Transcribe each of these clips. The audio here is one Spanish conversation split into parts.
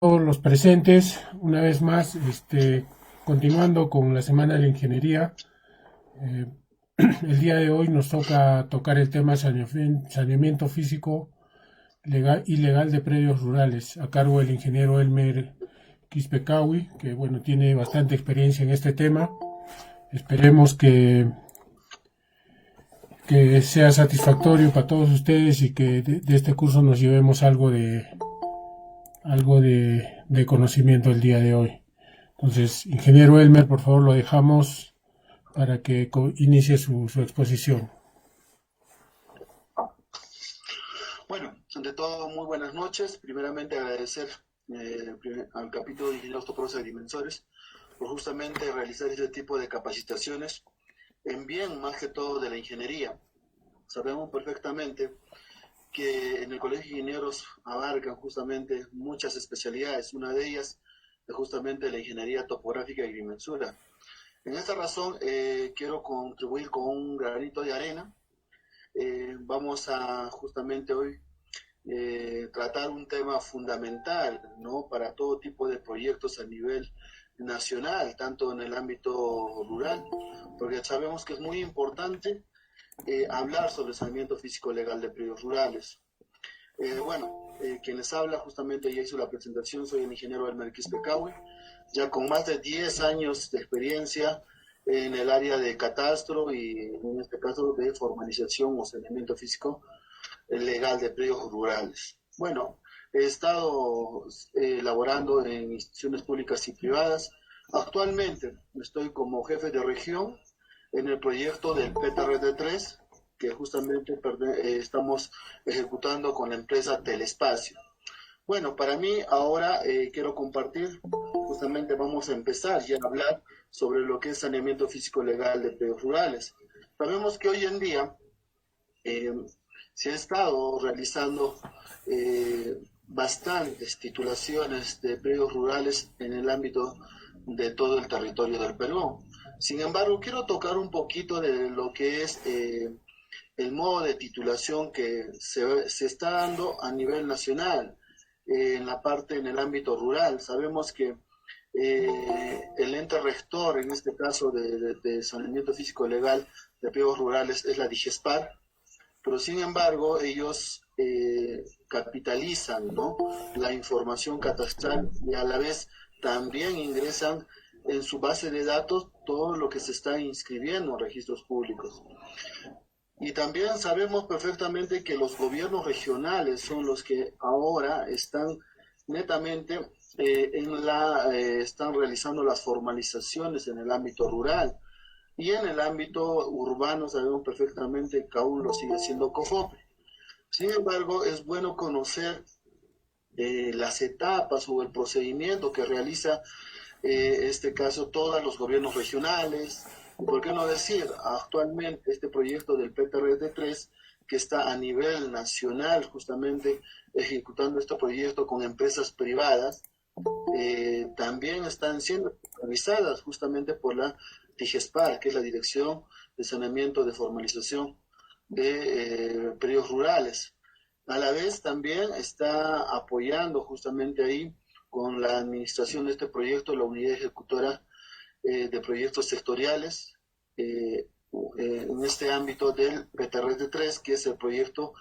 Todos los presentes, una vez más, continuando con la Semana de la Ingeniería. eh, el día de hoy nos toca tocar el tema saneamiento físico legal y legal de predios rurales, a cargo del ingeniero Elmer Quispecawi, que bueno, tiene bastante experiencia en este tema. Esperemos que sea satisfactorio para todos ustedes y que de este curso nos llevemos algo de conocimiento el día de hoy. Entonces, ingeniero Elmer, por favor, lo dejamos para que inicie su exposición. Bueno, ante todo, muy buenas noches. Primeramente, agradecer al capítulo de Ingenieros Toprosa Agrimensores por justamente realizar este tipo de capacitaciones en bien, más que todo, de la ingeniería. Sabemos perfectamente que en el Colegio de Ingenieros abarcan justamente muchas especialidades. Una de ellas es justamente la ingeniería topográfica y agrimensura. En esta razón, quiero contribuir con un granito de arena. Vamos a justamente hoy tratar un tema fundamental, ¿no? Para todo tipo de proyectos a nivel nacional, tanto en el ámbito rural, porque sabemos que es muy importante hablar sobre saneamiento físico legal de predios rurales. Quien les habla, justamente ya hizo la presentación, soy el ingeniero Elmer Quispecawi, ya con más de 10 años de experiencia en el área de catastro y en este caso de formalización o saneamiento físico legal de predios rurales. Bueno, he estado laborando en instituciones públicas y privadas. Actualmente estoy como jefe de región en el proyecto del PTRD3, que justamente estamos ejecutando con la empresa Telespacio. Bueno, para mí ahora quiero compartir, justamente vamos a empezar ya a hablar sobre lo que es saneamiento físico legal de predios rurales. Sabemos que hoy en día eh, se ha estado realizando bastantes titulaciones de predios rurales en el ámbito de todo el territorio del Perú. Sin embargo, quiero tocar un poquito de lo que es el modo de titulación que se está dando a nivel nacional en el ámbito rural. Sabemos que el ente rector, en este caso de saneamiento físico legal de predios rurales, es la DIGESPAR, pero sin embargo ellos capitalizan, ¿no?, la información catastral y a la vez también ingresan en su base de datos todo lo que se está inscribiendo en registros públicos. Y también sabemos perfectamente que los gobiernos regionales son los que ahora están netamente están realizando las formalizaciones en el ámbito rural. Y en el ámbito urbano sabemos perfectamente que aún lo sigue siendo COFOPE. Sin embargo, es bueno conocer las etapas o el procedimiento que realiza, este caso, todos los gobiernos regionales. Y por qué no decir, actualmente este proyecto del PTRD3, que está a nivel nacional justamente ejecutando este proyecto con empresas privadas, también están siendo revisadas justamente por la DIGESPAR, que es la Dirección de Saneamiento de Formalización de Predios Rurales. A la vez también está apoyando justamente ahí con la administración de este proyecto la unidad ejecutora de proyectos sectoriales en este ámbito del PTRD3, que es el proyecto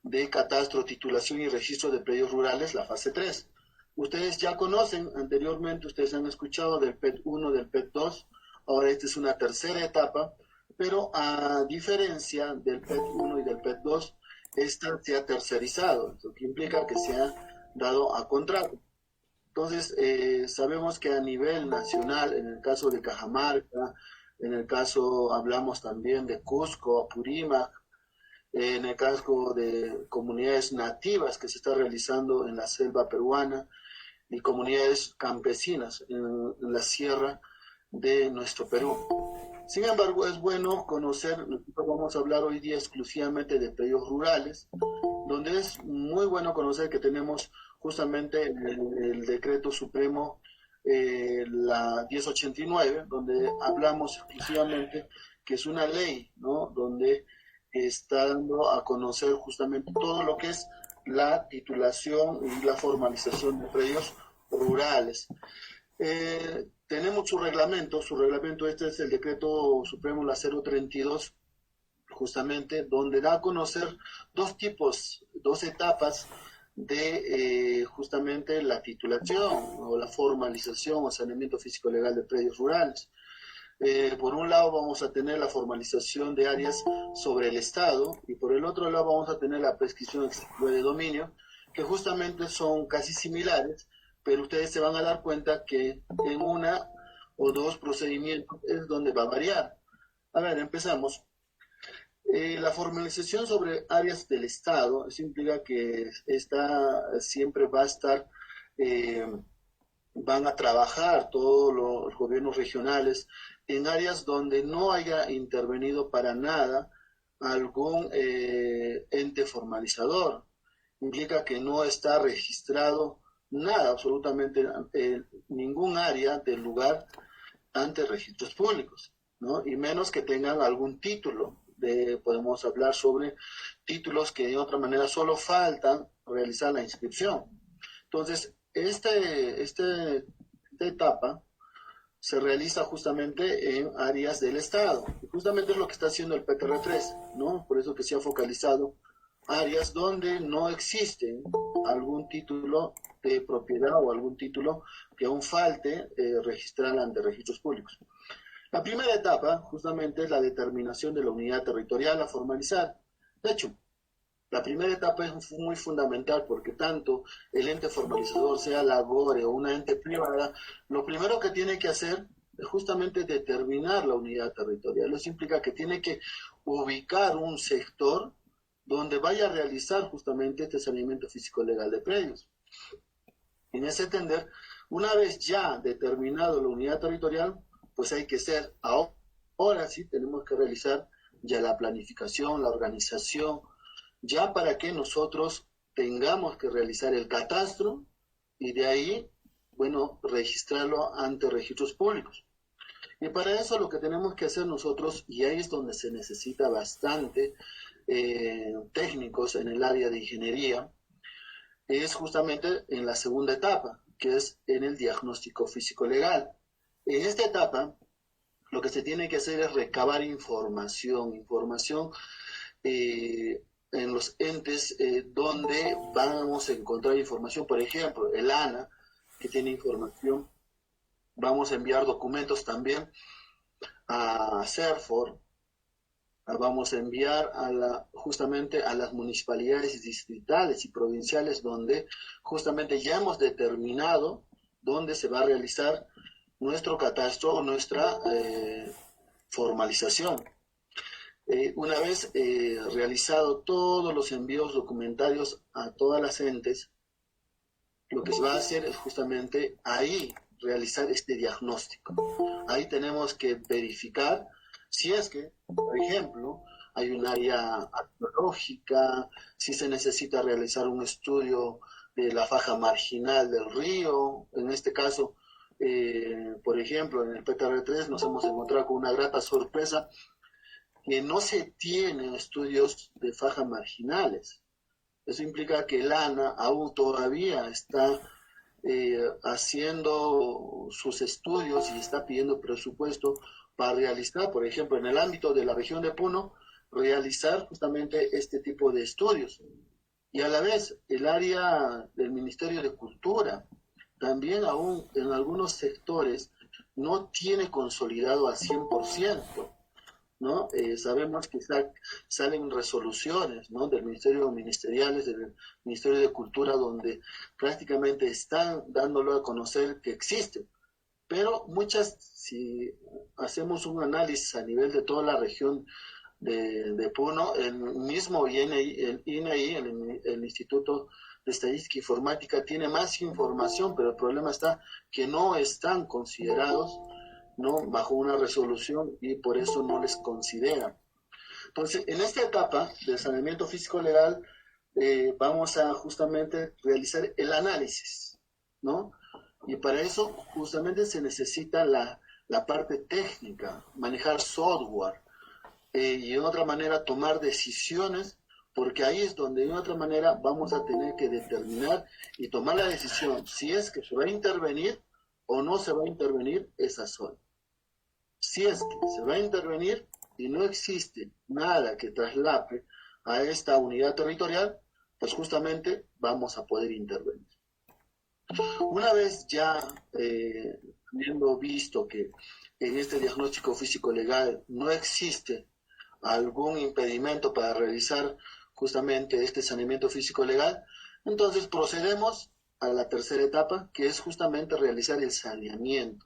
de catastro, titulación y registro de predios rurales, la fase 3. Ustedes ya conocen anteriormente, ustedes han escuchado del PET 1, del PET 2, ahora esta es una tercera etapa, pero a diferencia del PET 1 y del PET 2, esta se ha tercerizado, lo que implica que se ha dado a contrato. Entonces, sabemos que a nivel nacional, en el caso de Cajamarca, en el caso, hablamos también de Cusco, Apurímac, en el caso de comunidades nativas que se está realizando en la selva peruana y comunidades campesinas en la sierra de nuestro Perú. Sin embargo, es bueno conocer, nosotros vamos a hablar hoy día exclusivamente de predios rurales, donde es muy bueno conocer que tenemos justamente el decreto supremo, la 1089, donde hablamos exclusivamente que es una ley, ¿no?, donde está dando a conocer justamente todo lo que es la titulación y la formalización de predios rurales. Tenemos su reglamento este es el decreto supremo la 032, justamente, donde da a conocer dos etapas de justamente la titulación o la formalización o saneamiento físico legal de predios rurales. Por un lado vamos a tener la formalización de áreas sobre el Estado y por el otro lado vamos a tener la prescripción exclusiva de dominio, que justamente son casi similares, pero ustedes se van a dar cuenta que en una o dos procedimientos es donde va a variar. A ver, empezamos. La formalización sobre áreas del Estado, eso implica que esta siempre va a estar, van a trabajar todos los gobiernos regionales en áreas donde no haya intervenido para nada algún ente formalizador. Implica que no está registrado nada, absolutamente ningún área del lugar ante registros públicos, ¿no? Y menos que tengan algún título. Podemos hablar sobre títulos que de otra manera solo faltan realizar la inscripción. Entonces, esta etapa se realiza justamente en áreas del Estado. Y justamente es lo que está haciendo el PTR3, ¿no? Por eso que se ha focalizado áreas donde no existe algún título de propiedad o algún título que aún falte registrar ante registros públicos. La primera etapa justamente es la determinación de la unidad territorial a formalizar. De hecho, la primera etapa es muy fundamental porque tanto el ente formalizador, sea la GORE o una ente privada, lo primero que tiene que hacer es justamente determinar la unidad territorial. Eso implica que tiene que ubicar un sector donde vaya a realizar justamente este saneamiento físico legal de predios. En ese entender, una vez ya determinado la unidad territorial, pues hay que ser, ahora sí tenemos que realizar ya la planificación, la organización, ya para que nosotros tengamos que realizar el catastro y de ahí, bueno, registrarlo ante registros públicos. Y para eso lo que tenemos que hacer nosotros, y ahí es donde se necesita bastante técnicos en el área de ingeniería, es justamente en la segunda etapa, que es en el diagnóstico físico-legal. En esta etapa, lo que se tiene que hacer es recabar información en los entes donde vamos a encontrar información. Por ejemplo, el ANA, que tiene información, vamos a enviar documentos también a CERFOR, vamos a enviar justamente a las municipalidades distritales y provinciales donde justamente ya hemos determinado dónde se va a realizar nuestro catastro o nuestra formalización. Una vez realizado todos los envíos documentarios a todas las entes, lo que se va a hacer es justamente ahí realizar este diagnóstico. Ahí tenemos que verificar si es que, por ejemplo, hay un área arqueológica, si se necesita realizar un estudio de la faja marginal del río. En este caso, por ejemplo, en el PTR3 nos hemos encontrado con una grata sorpresa que no se tienen estudios de faja marginales. Eso implica que el ANA aún todavía está haciendo sus estudios y está pidiendo presupuesto para realizar, por ejemplo, en el ámbito de la región de Puno, realizar justamente este tipo de estudios. Y a la vez, el área del Ministerio de Cultura, también aún en algunos sectores, no tiene consolidado al 100%, ¿no? Sabemos que salen resoluciones, ¿no?, del ministeriales, del Ministerio de Cultura, donde prácticamente están dándolo a conocer que existen. Pero muchas, si hacemos un análisis a nivel de toda la región de Puno, el mismo INAI, el Instituto de Estadística e Informática, tiene más información, pero el problema está que no están considerados, ¿no?, bajo una resolución y por eso no les consideran. Entonces, en esta etapa del saneamiento físico legal, vamos a justamente realizar el análisis, ¿no? Y para eso justamente se necesita la parte técnica, manejar software, y de otra manera tomar decisiones porque ahí es donde de otra manera vamos a tener que determinar y tomar la decisión si es que se va a intervenir o no se va a intervenir esa zona. Si es que se va a intervenir y no existe nada que traslape a esta unidad territorial, pues justamente vamos a poder intervenir. Una vez ya habiendo visto que en este diagnóstico físico legal no existe algún impedimento para realizar justamente este saneamiento físico legal, entonces procedemos a la tercera etapa, que es justamente realizar el saneamiento.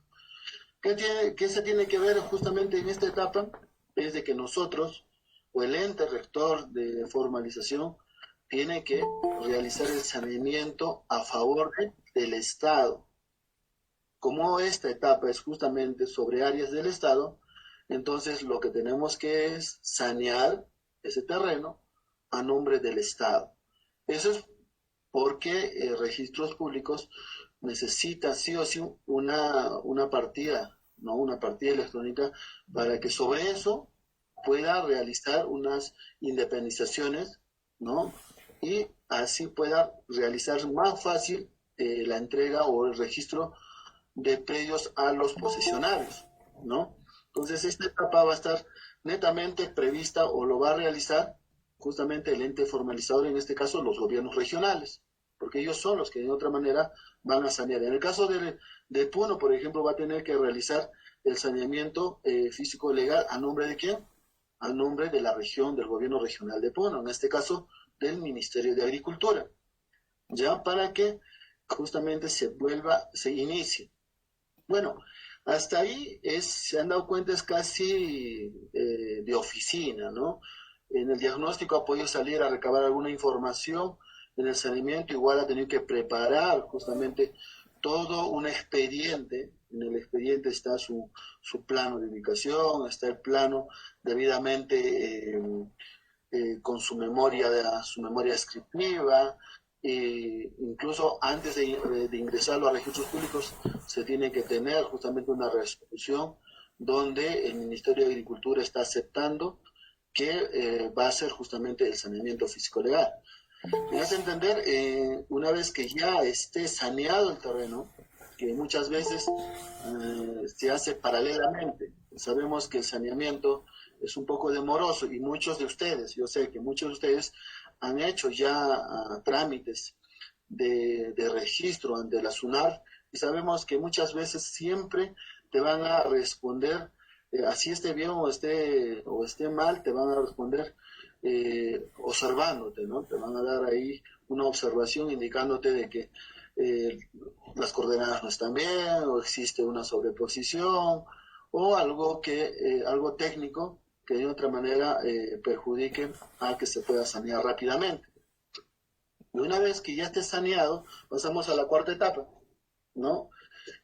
¿Qué se tiene que ver justamente en esta etapa? Es de que nosotros, o el ente rector de formalización, tiene que realizar el saneamiento a favor del Estado. Como esta etapa es justamente sobre áreas del Estado, entonces lo que tenemos que es sanear ese terreno a nombre del Estado. Eso es porque registros públicos necesita sí o sí una partida, ¿no? Una partida electrónica para que sobre eso pueda realizar unas independizaciones, ¿no? Y así pueda realizar más fácil la entrega o el registro de predios a los posesionarios, ¿no? Entonces esta etapa va a estar netamente prevista o lo va a realizar justamente el ente formalizador, en este caso los gobiernos regionales, porque ellos son los que de otra manera van a sanear. En el caso de Puno, por ejemplo, va a tener que realizar el saneamiento físico legal a nombre de quién, a nombre de la región, del gobierno regional de Puno, en este caso del Ministerio de Agricultura, ya para que justamente se inicie. Bueno, hasta ahí se han dado cuenta, es casi de oficina, ¿no? En el diagnóstico ha podido salir a recabar alguna información, en el saneamiento igual ha tenido que preparar justamente todo un expediente. En el expediente está su plano de ubicación, está el plano debidamente con su memoria descriptiva, incluso antes de ingresarlo a registros públicos se tiene que tener justamente una resolución donde el Ministerio de Agricultura está aceptando que va a ser justamente el saneamiento físico legal. Me hace entender, una vez que ya esté saneado el terreno, que muchas veces se hace paralelamente. Sabemos que el saneamiento es un poco demoroso y muchos de ustedes, yo sé que muchos de ustedes han hecho ya trámites de registro ante la SUNAR y sabemos que muchas veces siempre te van a responder, así esté bien o esté mal, te van a responder observándote, ¿no? Te van a dar ahí una observación indicándote de que las coordenadas no están bien o existe una sobreposición o algo técnico que de otra manera perjudique a que se pueda sanear rápidamente. Y una vez que ya esté saneado, pasamos a la cuarta etapa, ¿no?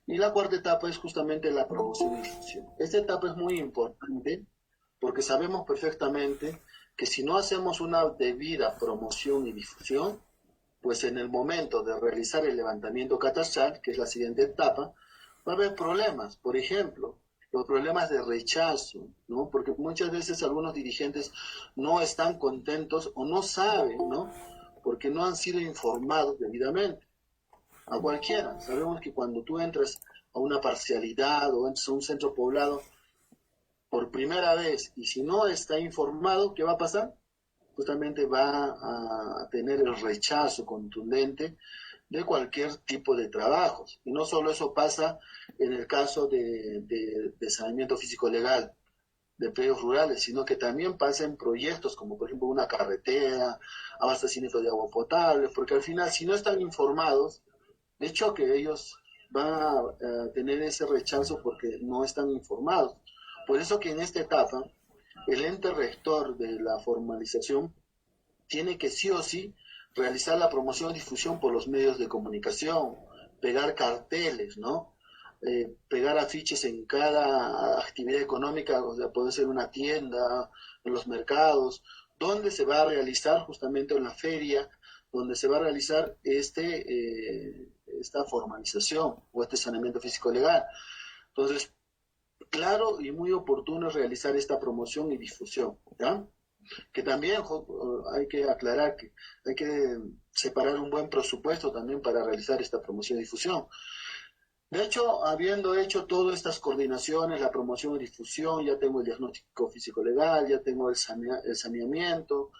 Y la cuarta etapa es justamente la promoción y difusión. Esta etapa es muy importante porque sabemos perfectamente que si no hacemos una debida promoción y difusión, pues en el momento de realizar el levantamiento catastral, que es la siguiente etapa, va a haber problemas. Por ejemplo, los problemas de rechazo, ¿no? Porque muchas veces algunos dirigentes no están contentos o no saben, ¿no? Porque no han sido informados debidamente. A cualquiera. Sabemos que cuando tú entras a una parcialidad o entras a un centro poblado por primera vez y si no está informado, ¿qué va a pasar? Justamente va a tener el rechazo contundente de cualquier tipo de trabajos. Y no solo eso pasa en el caso de saneamiento físico legal de predios rurales, sino que también pasa en proyectos como por ejemplo una carretera, abastecimiento de agua potable, porque al final si no están informados, de hecho que ellos van a tener ese rechazo porque no están informados. Por eso que en esta etapa el ente rector de la formalización tiene que sí o sí realizar la promoción y difusión por los medios de comunicación, pegar carteles, ¿no? Pegar afiches en cada actividad económica, o sea, puede ser una tienda, en los mercados, donde se va a realizar justamente en la feria, donde se va a realizar esta formalización o este saneamiento físico legal. Entonces, claro y muy oportuno es realizar esta promoción y difusión, ¿ya? que también hay que aclarar que hay que separar un buen presupuesto también para realizar esta promoción y difusión. De hecho, habiendo hecho todas estas coordinaciones, la promoción y difusión, ya tengo el diagnóstico físico-legal, ya tengo el saneamiento,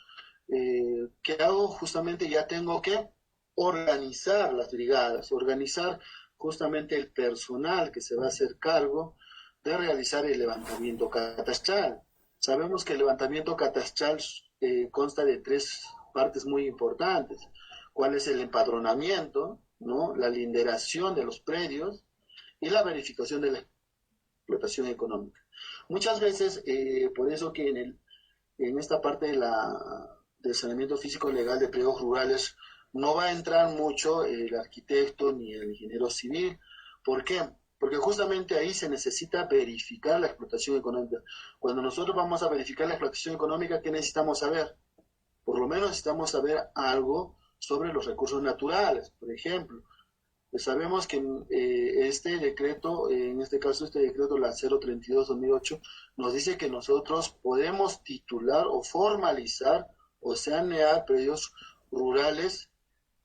¿qué hago? Justamente ya tengo que organizar las brigadas, organizar justamente el personal que se va a hacer cargo de realizar el levantamiento catastral. Sabemos que el levantamiento catastral consta de tres partes muy importantes. ¿Cuál es el empadronamiento, ¿no? La linderación de los predios y la verificación de la explotación económica? Muchas veces, por eso que en esta parte del saneamiento físico legal de predios rurales no va a entrar mucho el arquitecto ni el ingeniero civil. ¿Por qué? Porque justamente ahí se necesita verificar la explotación económica. Cuando nosotros vamos a verificar la explotación económica, ¿qué necesitamos saber? Por lo menos necesitamos saber algo sobre los recursos naturales. Por ejemplo, sabemos que este decreto, en este caso este decreto, la 032-2008, nos dice que nosotros podemos titular o formalizar o sanear predios rurales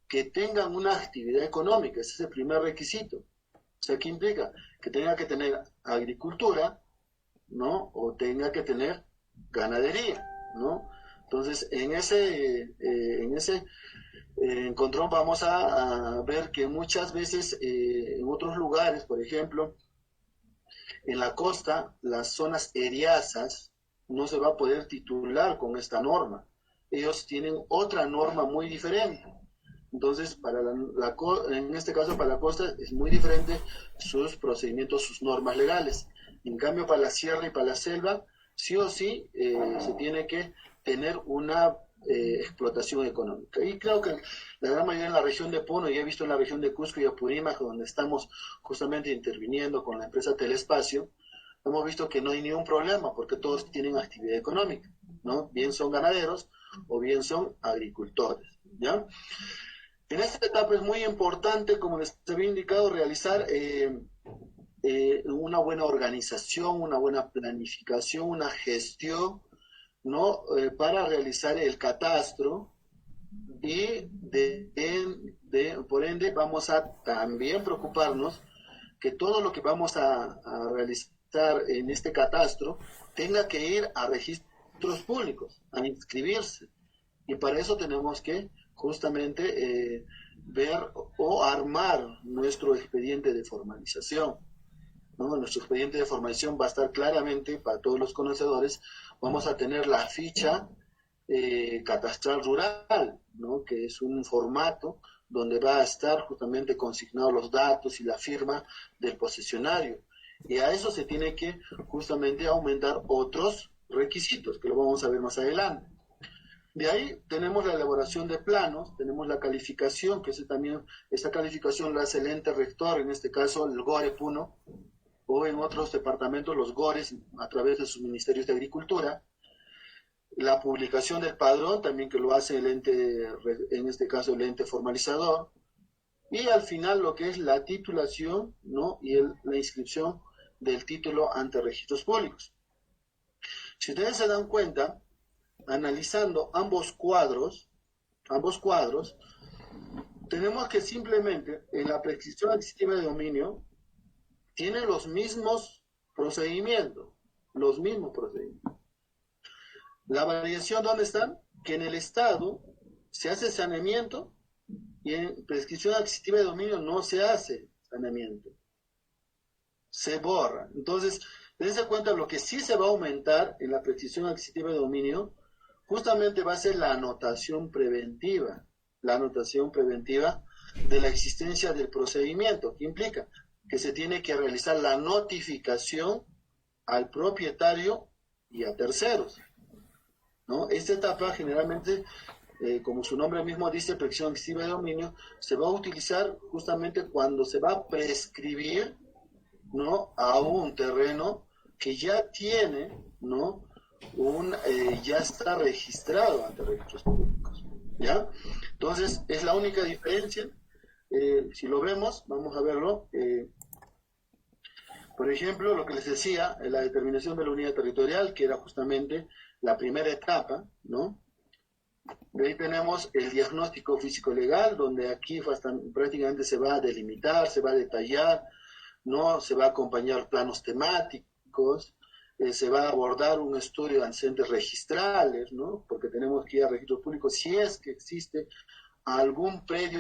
que tengan una actividad económica. Ese es el primer requisito. O sea, ¿qué implica? Que tenga que tener agricultura, ¿no? O tenga que tener ganadería, ¿no? Entonces, en ese encontrón vamos a ver que muchas veces en otros lugares, por ejemplo, en la costa, las zonas eriazas no se va a poder titular con esta norma. Ellos tienen otra norma muy diferente. Entonces, en este caso, para la costa es muy diferente sus procedimientos, sus normas legales. En cambio, para la sierra y para la selva, sí o sí se tiene que tener una explotación económica. Y creo que la gran mayoría en la región de Puno, y he visto en la región de Cusco y Apurímac, donde estamos justamente interviniendo con la empresa Telespacio, hemos visto que no hay ningún problema porque todos tienen actividad económica, ¿no? Bien son ganaderos o bien son agricultores, ¿ya? En esta etapa es muy importante, como les había indicado, realizar una buena organización, una buena planificación, una gestión, ¿no? Para realizar el catastro y por ende vamos a también preocuparnos que todo lo que vamos a realizar en este catastro tenga que ir a registros públicos, a inscribirse. Y para eso tenemos que justamente ver o armar nuestro expediente de formalización, ¿no? Nuestro expediente de formalización va a estar claramente, para todos los conocedores, vamos a tener la ficha catastral rural, ¿no? Que es un formato donde va a estar justamente consignados los datos y la firma del posesionario. Y a eso se tiene que justamente aumentar otros requisitos, que lo vamos a ver más adelante. De ahí tenemos la elaboración de planos, tenemos la calificación, que esa calificación la hace el ente rector, en este caso el GORE Puno, o en otros departamentos los GORES a través de sus ministerios de agricultura. La publicación del padrón, también que lo hace el ente, en este caso el ente formalizador. Y al final lo que es la titulación, ¿no? Y la inscripción del título ante registros públicos. Si ustedes se dan cuenta, analizando ambos cuadros, tenemos que simplemente en la prescripción adquisitiva de dominio tiene los mismos procedimientos. La variación, ¿dónde están? Que en el Estado se hace saneamiento y en prescripción adquisitiva de dominio no se hace saneamiento. Se borra. Entonces, dense cuenta, lo que sí se va a aumentar en la prescripción adquisitiva de dominio justamente va a ser la anotación preventiva de la existencia del procedimiento, que implica que se tiene que realizar la notificación al propietario y a terceros, ¿no? Esta etapa generalmente, como su nombre mismo dice, prescripción adquisitiva de dominio, se va a utilizar justamente cuando se va a prescribir, ¿no? A un terreno que ya tiene, ¿no? Ya está registrado ante registros públicos, ¿ya? Entonces, es la única diferencia. Si lo vemos, vamos a verlo. Por ejemplo, lo que les decía, la determinación de la unidad territorial, que era justamente la primera etapa, ¿no? De ahí tenemos el diagnóstico físico-legal, donde aquí prácticamente se va a delimitar, se va a detallar, ¿no? Se va a acompañar planos temáticos, se va a abordar un estudio de antecedentes registrales, ¿no? Porque tenemos que ir a registros públicos si es que existe algún predio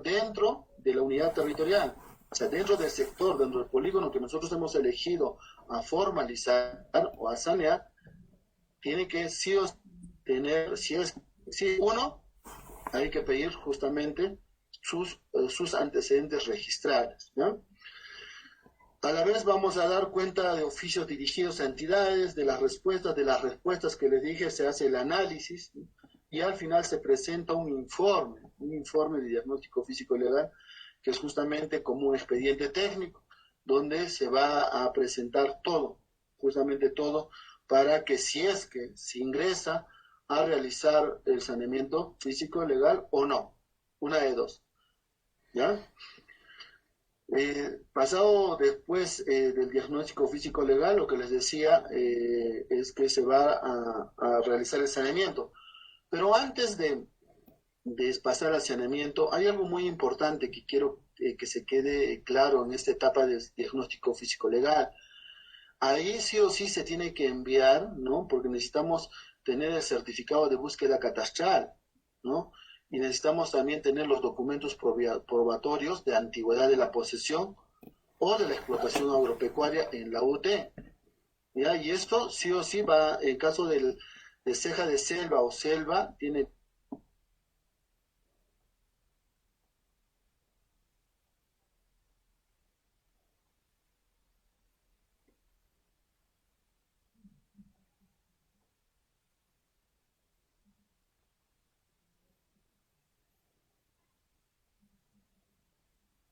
dentro de la unidad territorial, o sea, dentro del sector, dentro del polígono que nosotros hemos elegido a formalizar o a sanear, tiene que sí o sí tener, si uno, hay que pedir justamente sus antecedentes registrales, ¿no? A la vez vamos a dar cuenta de oficios dirigidos a entidades, de las respuestas que les dije, se hace el análisis, ¿no? Y al final se presenta un informe de diagnóstico físico legal, que es justamente como un expediente técnico, donde se va a presentar todo, justamente todo, para que si es que se ingresa a realizar el saneamiento físico legal o no, una de dos, ¿ya? Pasado después del diagnóstico físico legal, lo que les decía es que se va a realizar el saneamiento. Pero antes de pasar al saneamiento, hay algo muy importante que quiero que se quede claro en esta etapa de diagnóstico físico legal. Ahí sí o sí se tiene que enviar, ¿no? Porque necesitamos tener el certificado de búsqueda catastral, ¿no? Y necesitamos también tener los documentos probatorios de antigüedad de la posesión o de la explotación agropecuaria en la UT, ¿ya? Y esto sí o sí va, en caso de ceja de selva o selva, tiene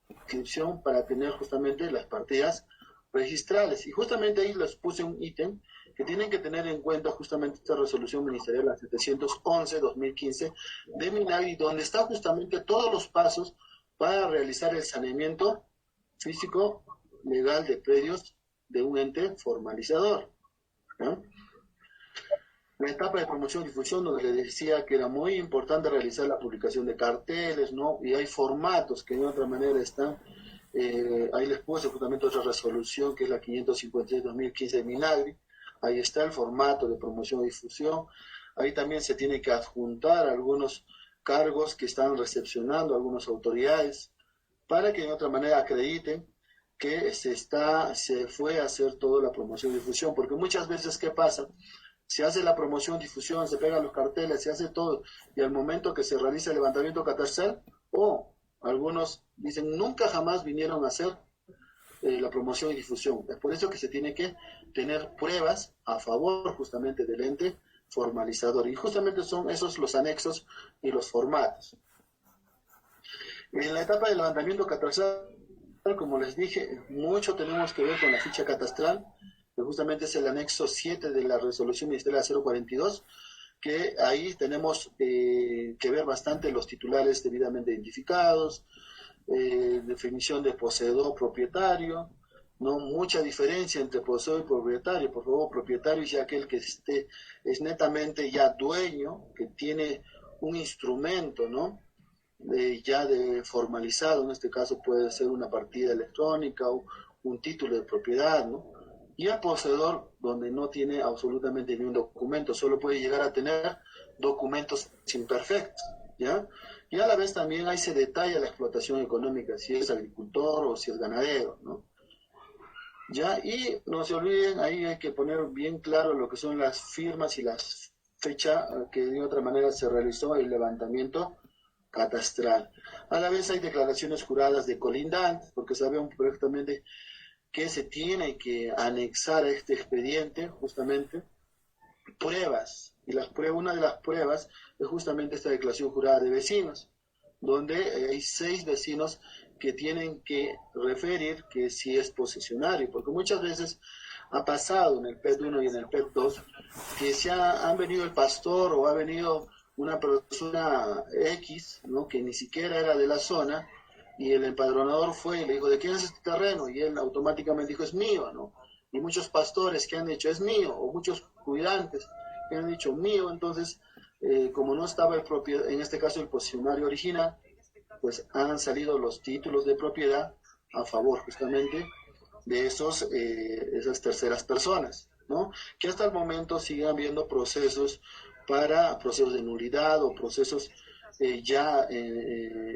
inscripción para tener justamente las partidas registrales. Y justamente ahí les puse un ítem que tienen que tener en cuenta justamente esta resolución ministerial, la 711-2015 de Minagri, donde está justamente todos los pasos para realizar el saneamiento físico legal de predios de un ente formalizador, ¿no? La etapa de promoción y difusión, donde les decía que era muy importante realizar la publicación de carteles, ¿no? Y hay formatos que de otra manera están, ahí les puse justamente otra resolución, que es la 553-2015 de Minagri. Ahí está el formato de promoción y difusión. Ahí también se tiene que adjuntar algunos cargos que están recepcionando algunas autoridades, para que de otra manera acrediten que se fue a hacer toda la promoción y difusión, porque muchas veces, ¿qué pasa? Se hace la promoción, difusión, se pegan los carteles, se hace todo, y al momento que se realiza el levantamiento catastral, algunos dicen, nunca jamás vinieron a hacer la promoción y difusión. Es por eso que se tiene que tener pruebas a favor justamente del ente formalizador, y justamente son esos los anexos y los formatos. En la etapa de levantamiento catastral, como les dije, mucho tenemos que ver con la ficha catastral, que justamente es el anexo 7 de la resolución ministerial 042, que ahí tenemos que ver bastante los titulares debidamente identificados, definición de poseedor propietario, no mucha diferencia entre poseedor y propietario. Por favor, propietario es ya aquel que es netamente ya dueño, que tiene un instrumento, ¿no? Ya de formalizado, en este caso puede ser una partida electrónica o un título de propiedad, ¿no? Y el poseedor, donde no tiene absolutamente ningún documento, solo puede llegar a tener documentos imperfectos, ¿ya? Y a la vez también ahí se detalla la explotación económica, si es agricultor o si es ganadero, ¿no? ¿Ya? Y no se olviden, ahí hay que poner bien claro lo que son las firmas y las fechas que de otra manera se realizó el levantamiento catastral. A la vez hay declaraciones juradas de colindantes, porque sabemos perfectamente que se tiene que anexar a este expediente justamente pruebas, y una de las pruebas es justamente esta declaración jurada de vecinos, donde hay 6 vecinos que tienen que referir que sí es posesionario, porque muchas veces ha pasado en el PET 1 y en el PET 2 que han venido el pastor o ha venido una persona X, ¿no? Que ni siquiera era de la zona, y el empadronador fue y le dijo, ¿de quién es este terreno? Y él automáticamente dijo, es mío, ¿no? Y muchos pastores que han dicho, es mío, o muchos cuidantes que han dicho, mío. Entonces, como no estaba el propiedad, en este caso el posesionario original, pues han salido los títulos de propiedad a favor justamente de esas terceras personas, ¿no? Que hasta el momento siguen habiendo procesos de nulidad o procesos en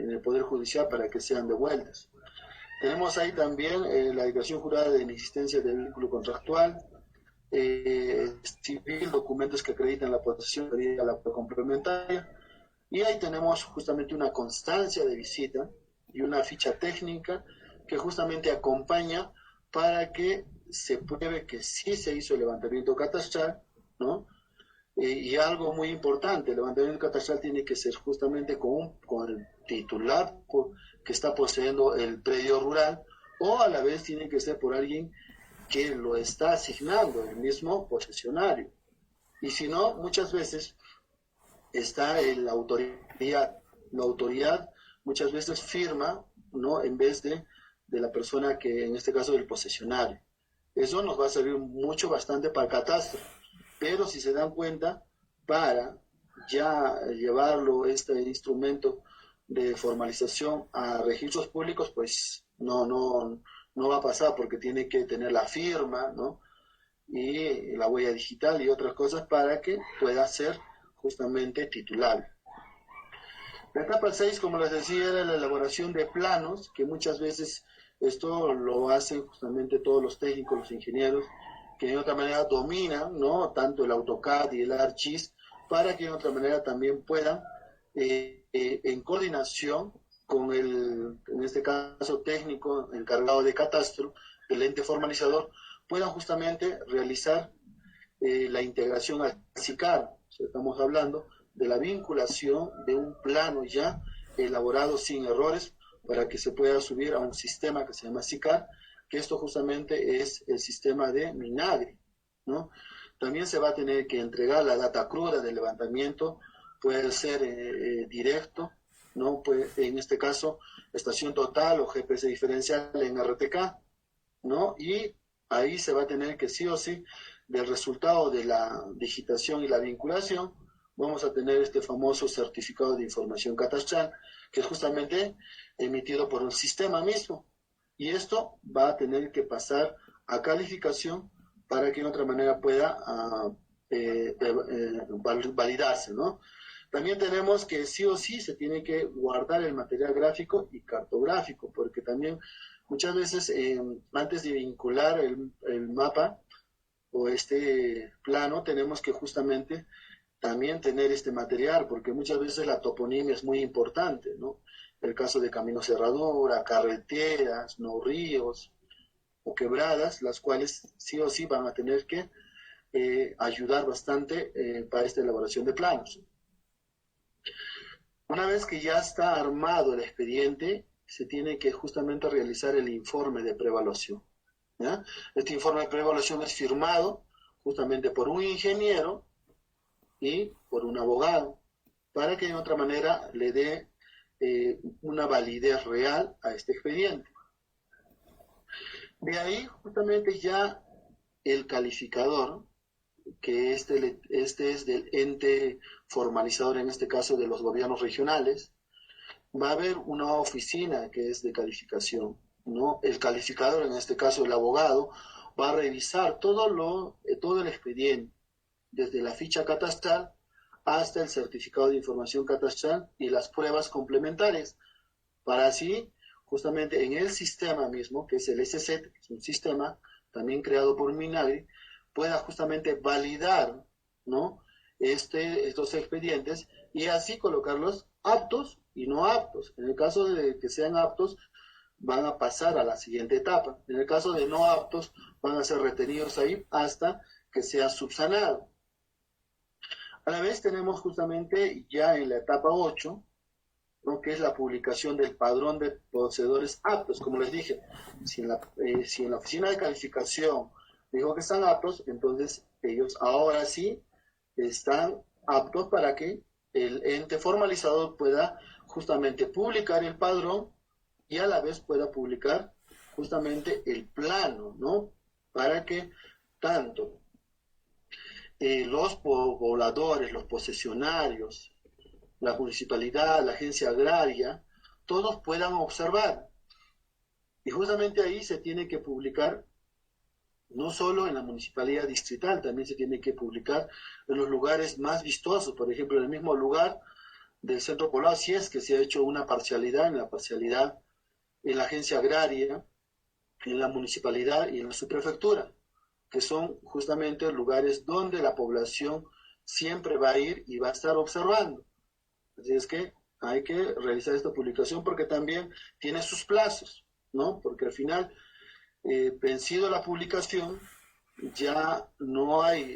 el Poder Judicial para que sean devueltas. Tenemos ahí también la declaración jurada de inexistencia del vínculo contractual, civil, documentos que acreditan la posesión de la complementaria, y ahí tenemos justamente una constancia de visita y una ficha técnica que justamente acompaña para que se pruebe que sí se hizo el levantamiento catastral, ¿no? Y algo muy importante, el levantamiento catastral tiene que ser justamente con el titular que está poseyendo el predio rural, o a la vez tiene que ser por alguien que lo está asignando, el mismo posesionario. Y si no, muchas veces está la autoridad. La autoridad muchas veces firma, ¿no? En vez de la persona que, en este caso, del posesionario. Eso nos va a servir bastante para el catastro. Pero si se dan cuenta, para ya llevarlo, este instrumento de formalización a registros públicos, pues no va a pasar, porque tiene que tener la firma, ¿no? Y la huella digital y otras cosas para que pueda ser justamente titulable. La etapa 6, como les decía, era la elaboración de planos, que muchas veces esto lo hacen justamente todos los técnicos, los ingenieros, que de otra manera dominan, ¿no? Tanto el AutoCAD y el ArcGIS, para que de otra manera también puedan, en coordinación con en este caso técnico encargado de catastro, el ente formalizador, puedan justamente realizar la integración al SICAR. O sea, estamos hablando de la vinculación de un plano ya elaborado sin errores para que se pueda subir a un sistema que se llama SICAR, que esto justamente es el sistema de Minagri, ¿no? También se va a tener que entregar la data cruda del levantamiento, puede ser directo, ¿no? En este caso, estación total o GPS diferencial en RTK, ¿no? Y ahí se va a tener que sí o sí, del resultado de la digitación y la vinculación, vamos a tener este famoso certificado de información catastral, que es justamente emitido por el sistema mismo. Y esto va a tener que pasar a calificación para que de otra manera pueda validarse, ¿no? También tenemos que sí o sí se tiene que guardar el material gráfico y cartográfico, porque también muchas veces antes de vincular el mapa o este plano, tenemos que justamente también tener este material, porque muchas veces la toponimia es muy importante, ¿no? El caso de caminos de herradura, carreteras, no ríos o quebradas, las cuales sí o sí van a tener que ayudar bastante para esta elaboración de planos. Una vez que ya está armado el expediente, se tiene que justamente realizar el informe de preevaluación, ¿ya? Este informe de preevaluación es firmado justamente por un ingeniero y por un abogado, para que de otra manera le dé una validez real a este expediente. De ahí justamente ya el calificador, que este es del ente formalizador, en este caso de los gobiernos regionales, va a haber una oficina que es de calificación, ¿no? El calificador, en este caso el abogado, va a revisar todo el expediente, desde la ficha catastral hasta el certificado de información catastral y las pruebas complementarias, para así, justamente en el sistema mismo, que es el SZ, que es un sistema también creado por Minagri, pueda justamente validar, ¿no? Estos expedientes y así colocarlos aptos y no aptos. En el caso de que sean aptos, van a pasar a la siguiente etapa. En el caso de no aptos, van a ser retenidos ahí hasta que sea subsanado. A la vez tenemos justamente ya en la etapa 8, ¿no? Que es la publicación del padrón de poseedores aptos. Como les dije, si en la oficina de calificación dijo que están aptos, entonces ellos ahora sí están aptos para que el ente formalizador pueda justamente publicar el padrón y a la vez pueda publicar justamente el plano, ¿no? Para que tanto los pobladores, los posesionarios, la municipalidad, la agencia agraria, todos puedan observar. Y justamente ahí se tiene que publicar, no solo en la municipalidad distrital, también se tiene que publicar en los lugares más vistosos, por ejemplo, en el mismo lugar del centro poblado, si es que se ha hecho una parcialidad, en la agencia agraria, en la municipalidad y en la subprefectura, que son justamente lugares donde la población siempre va a ir y va a estar observando. Así es que hay que realizar esta publicación porque también tiene sus plazos, ¿no? Porque al final, vencido la publicación, ya no hay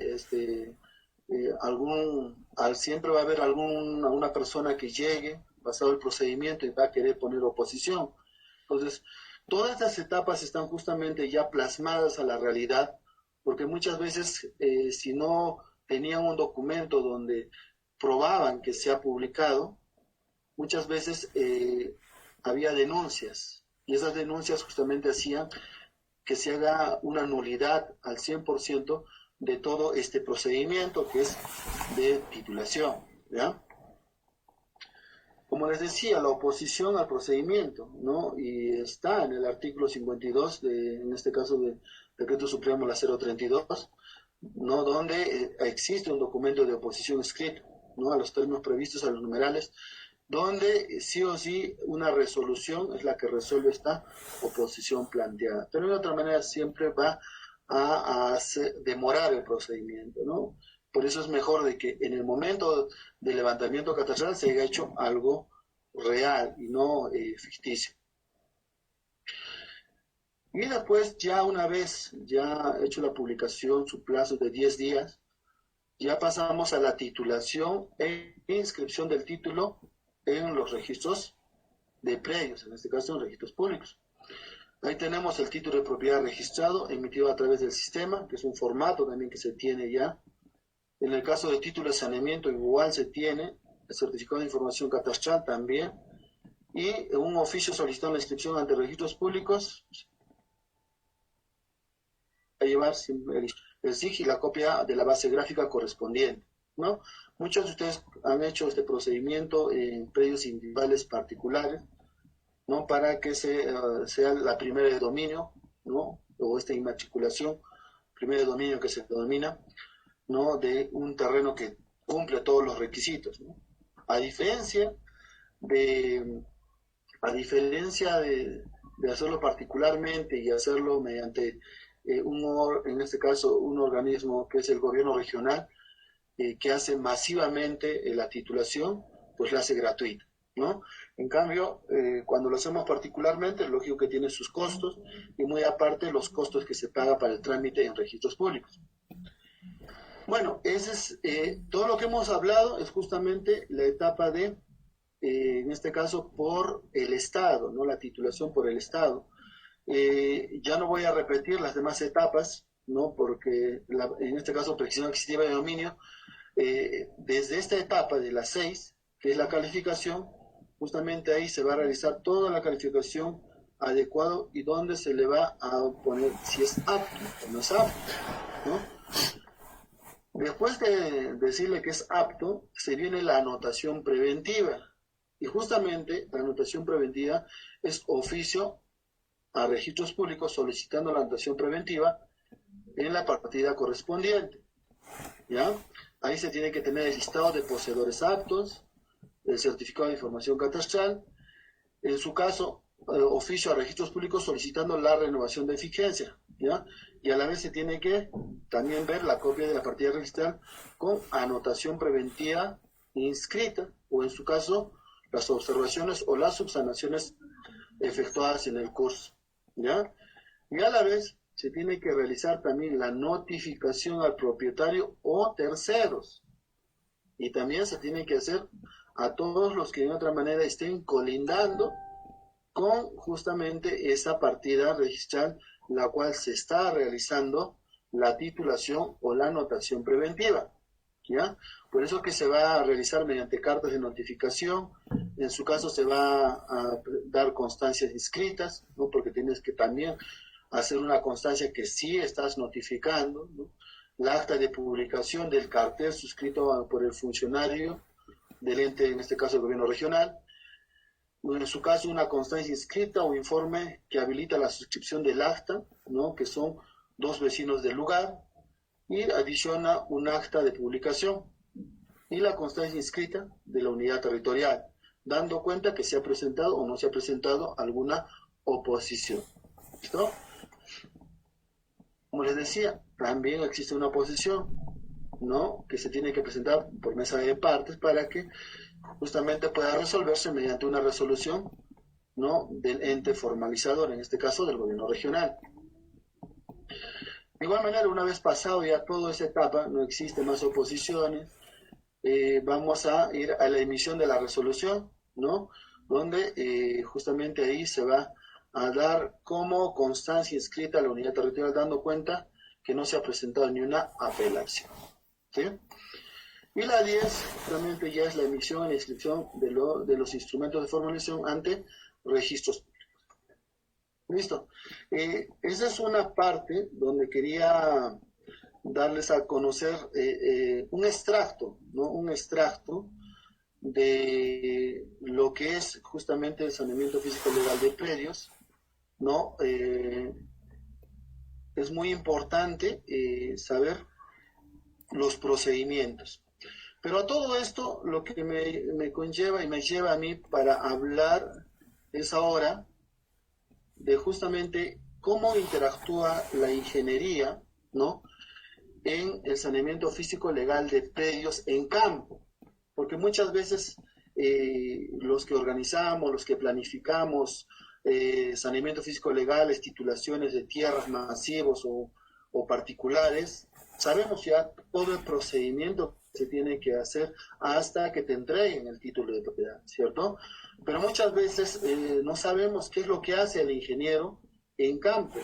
siempre va a haber una persona que llegue basado el procedimiento y va a querer poner oposición. Entonces, todas estas etapas están justamente ya plasmadas a la realidad, porque muchas veces si no tenían un documento donde probaban que se ha publicado, muchas veces había denuncias, y esas denuncias justamente hacían que se haga una nulidad al 100% de todo este procedimiento que es de titulación, ¿ya? Como les decía, la oposición al procedimiento, ¿no? Y está en el artículo 52, en este caso del Decreto Supremo, la 032, ¿no? Donde existe un documento de oposición escrito, ¿no? A los términos previstos, a los numerales, donde sí o sí una resolución es la que resuelve esta oposición planteada. Pero de otra manera siempre va a demorar el procedimiento, ¿no? Por eso es mejor de que en el momento del levantamiento catastral se haya hecho algo real y no ficticio. Y después, ya una vez ya hecho la publicación, su plazo de 10 días, ya pasamos a la titulación e inscripción del título en los registros de predios, en este caso en registros públicos. Ahí tenemos el título de propiedad registrado, emitido a través del sistema, que es un formato también que se tiene ya. En el caso de título de saneamiento, igual se tiene, el certificado de información catastral también, y un oficio solicitando la inscripción ante registros públicos, a llevar el SIG y la copia de la base gráfica correspondiente, ¿no? Muchos de ustedes han hecho este procedimiento en predios individuales particulares, ¿no? Para que sea la primera de dominio, ¿no? O esta inmatriculación, primera de dominio que se denomina, ¿no? De un terreno que cumple todos los requisitos, ¿no? A diferencia de hacerlo particularmente y hacerlo mediante en este caso un organismo que es el gobierno regional, que hace masivamente la titulación, pues la hace gratuita, ¿no? En cambio, cuando lo hacemos particularmente, es lógico que tiene sus costos y muy aparte los costos que se paga para el trámite en registros públicos. Bueno, todo lo que hemos hablado es justamente la etapa de, en este caso, por el Estado, ¿no? La titulación por el Estado. Ya no voy a repetir las demás etapas, ¿no? Porque en este caso, precisión adquisitiva de dominio, desde esta etapa de las 6, que es la calificación, justamente ahí se va a realizar toda la calificación adecuado y donde se le va a poner si es apto o no es apto, ¿no? Después de decirle que es apto, se viene la anotación preventiva. Y justamente la anotación preventiva es oficio a registros públicos solicitando la anotación preventiva en la partida correspondiente, ¿ya? Ahí se tiene que tener el listado de poseedores aptos, el certificado de información catastral, en su caso, oficio a registros públicos solicitando la renovación de eficacia, ¿ya? Y a la vez se tiene que también ver la copia de la partida registral con anotación preventiva inscrita, o en su caso, las observaciones o las subsanaciones efectuadas en el curso, ¿ya? Y a la vez se tiene que realizar también la notificación al propietario o terceros. Y también se tiene que hacer a todos los que de otra manera estén colindando con justamente esa partida registral, la cual se está realizando la titulación o la anotación preventiva. ¿ya? Por eso que se va a realizar mediante cartas de notificación. En su caso se va a dar constancias inscritas, ¿no? Porque tienes que también hacer una constancia que sí estás notificando, ¿no? La acta de publicación del cartel suscrito por el funcionario del ente, en este caso el gobierno regional. En su caso, una constancia inscrita o informe que habilita la suscripción del acta, ¿no? Que son 2 vecinos del lugar, y adiciona un acta de publicación y la constancia inscrita de la unidad territorial, dando cuenta que se ha presentado o no se ha presentado alguna oposición. ¿Listo? Como les decía, también existe una oposición, ¿no? Que se tiene que presentar por mesa de partes para que justamente pueda resolverse mediante una resolución, ¿no? Del ente formalizador, en este caso del gobierno regional. De igual manera, una vez pasado ya toda esa etapa, no existe más oposiciones, vamos a ir a la emisión de la resolución, ¿no? Donde justamente ahí se va a dar como constancia inscrita a la unidad territorial, dando cuenta que no se ha presentado ni una apelación, ¿sí? Y la 10 realmente ya es la emisión y la inscripción de los instrumentos de formalización ante registros públicos. Listo. Esa es una parte donde quería darles a conocer un extracto, ¿no? Un extracto de lo que es justamente el saneamiento físico legal de predios, ¿no? Es muy importante saber los procedimientos. Pero a todo esto, lo que me conlleva y me lleva a mí para hablar es ahora de justamente cómo interactúa la ingeniería, ¿no? En el saneamiento físico legal de predios en campo. Porque muchas veces los que organizamos, los que planificamos saneamiento físico legales, titulaciones de tierras masivos o particulares, sabemos ya todo el procedimiento que se tiene que hacer hasta que te entreguen el título de propiedad, ¿cierto? Pero muchas veces no sabemos qué es lo que hace el ingeniero en campo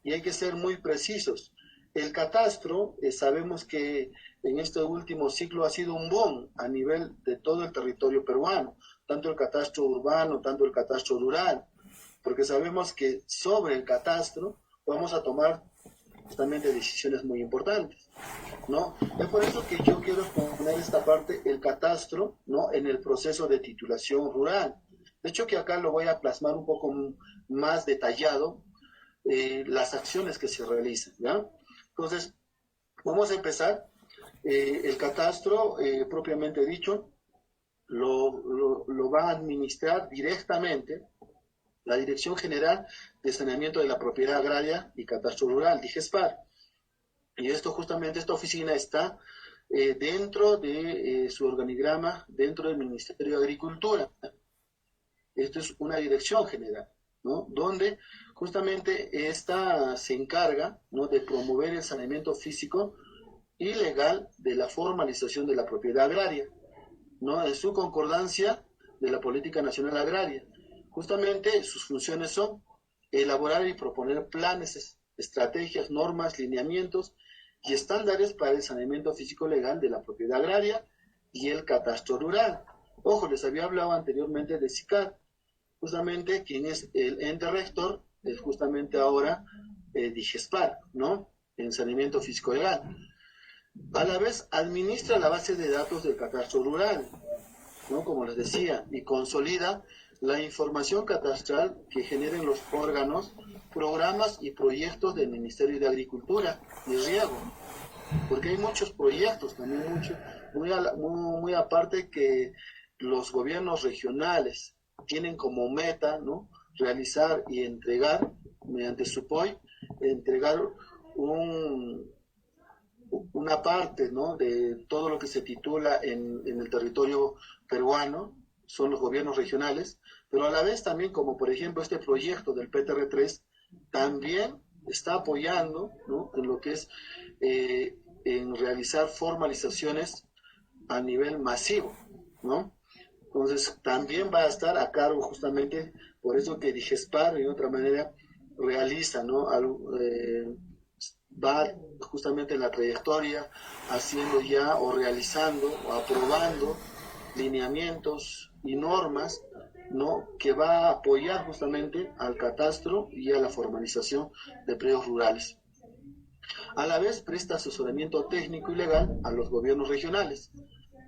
y hay que ser muy precisos. El catastro, sabemos que en este último ciclo ha sido un boom a nivel de todo el territorio peruano, tanto el catastro urbano, tanto el catastro rural, porque sabemos que sobre el catastro vamos a tomar justamente decisiones muy importantes, ¿no? Es por eso que yo quiero poner esta parte, el catastro, ¿no? En el proceso de titulación rural. De hecho que acá lo voy a plasmar un poco más detallado, las acciones que se realizan, ¿ya? Entonces, vamos a empezar. El catastro, propiamente dicho, lo va a administrar directamente la Dirección General de Saneamiento de la Propiedad Agraria y Catastro Rural, DIGESPAR. Y esto justamente, esta oficina está dentro de su organigrama, dentro del Ministerio de Agricultura. Esto es una dirección general, ¿no? Donde justamente esta se encarga, ¿no? De promover el saneamiento físico y legal de la formalización de la propiedad agraria, ¿no? En su concordancia de la política nacional agraria. Justamente sus funciones son elaborar y proponer planes, estrategias, normas, lineamientos y estándares para el saneamiento físico legal de la propiedad agraria y el catastro rural. Ojo, les había hablado anteriormente de SICAD. Justamente quien es el ente rector es justamente ahora DIGESPAR, ¿no? En saneamiento físico legal. A la vez administra la base de datos del catastro rural, ¿no? Como les decía, y consolida la información catastral que generen los órganos, programas y proyectos del Ministerio de Agricultura y Riego, porque hay muchos proyectos también, muy aparte que los gobiernos regionales tienen como meta, ¿no? Realizar y entregar, mediante su POI, entregar una parte, ¿no? De todo lo que se titula en el territorio peruano, son los gobiernos regionales, pero a la vez también, como por ejemplo este proyecto del PTR3, también está apoyando, ¿no? En lo que es en realizar formalizaciones a nivel masivo, ¿no? Entonces también va a estar a cargo justamente, por eso que DIGESPAR de otra manera realiza, ¿no? va justamente en la trayectoria haciendo ya o realizando o aprobando lineamientos y normas, ¿no?, que va a apoyar justamente al catastro y a la formalización de predios rurales. A la vez presta asesoramiento técnico y legal a los gobiernos regionales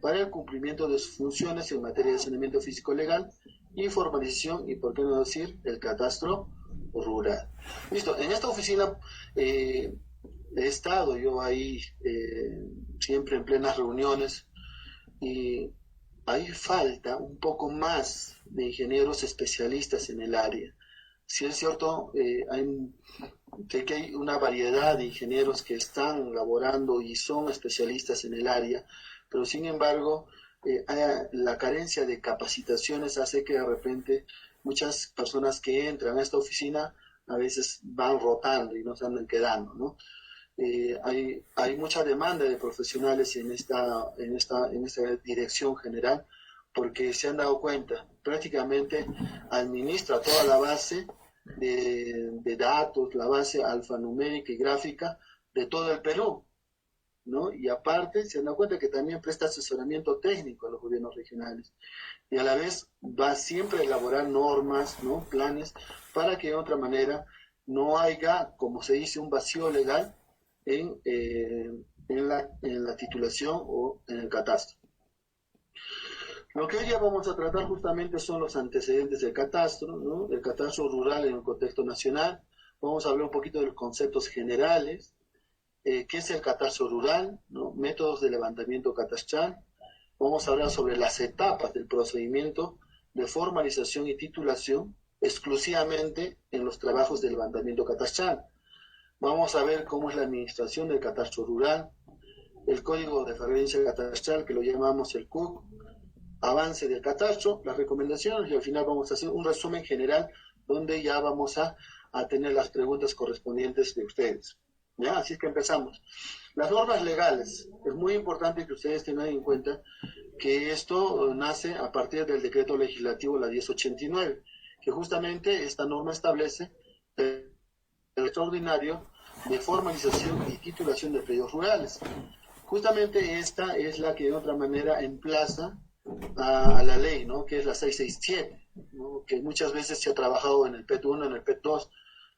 para el cumplimiento de sus funciones en materia de saneamiento físico legal y formalización y, por qué no decir, el catastro rural. Listo, en esta oficina he estado yo ahí siempre en plenas reuniones y hay falta un poco más de ingenieros especialistas en el área. Si es cierto, sé que hay una variedad de ingenieros que están laborando y son especialistas en el área, pero sin embargo, la carencia de capacitaciones hace que de repente muchas personas que entran a esta oficina a veces van rotando y no se andan quedando, ¿no? Hay mucha demanda de profesionales en esta dirección general, porque se han dado cuenta, prácticamente administra toda la base de datos, la base alfanumérica y gráfica de todo el Perú, ¿no? Y aparte se han dado cuenta que también presta asesoramiento técnico a los gobiernos regionales y a la vez va siempre a elaborar normas, ¿no?, planes, para que de otra manera no haya, como se dice, un vacío legal en la titulación o en el catastro. Lo que hoy ya vamos a tratar justamente son los antecedentes del catastro, ¿no?, del catastro rural en el contexto nacional. Vamos a hablar un poquito de los conceptos generales, qué es el catastro rural, ¿no?, métodos de levantamiento catastral. Vamos a hablar sobre las etapas del procedimiento de formalización y titulación exclusivamente en los trabajos de levantamiento catastral. Vamos a ver cómo es la administración del catastro rural, el código de referencia catastral, que lo llamamos el CUC, avance del catastro, las recomendaciones, y al final vamos a hacer un resumen general donde ya vamos a tener las preguntas correspondientes de ustedes. ¿Ya? Así es que empezamos. Las normas legales. Es muy importante que ustedes tengan en cuenta que esto nace a partir del decreto legislativo la 1089, que justamente esta norma establece el extraordinario de formalización y titulación de predios rurales. Justamente esta es la que de otra manera emplaza a la ley, ¿no?, que es la 667, ¿no?, que muchas veces se ha trabajado en el PET1, en el PET2.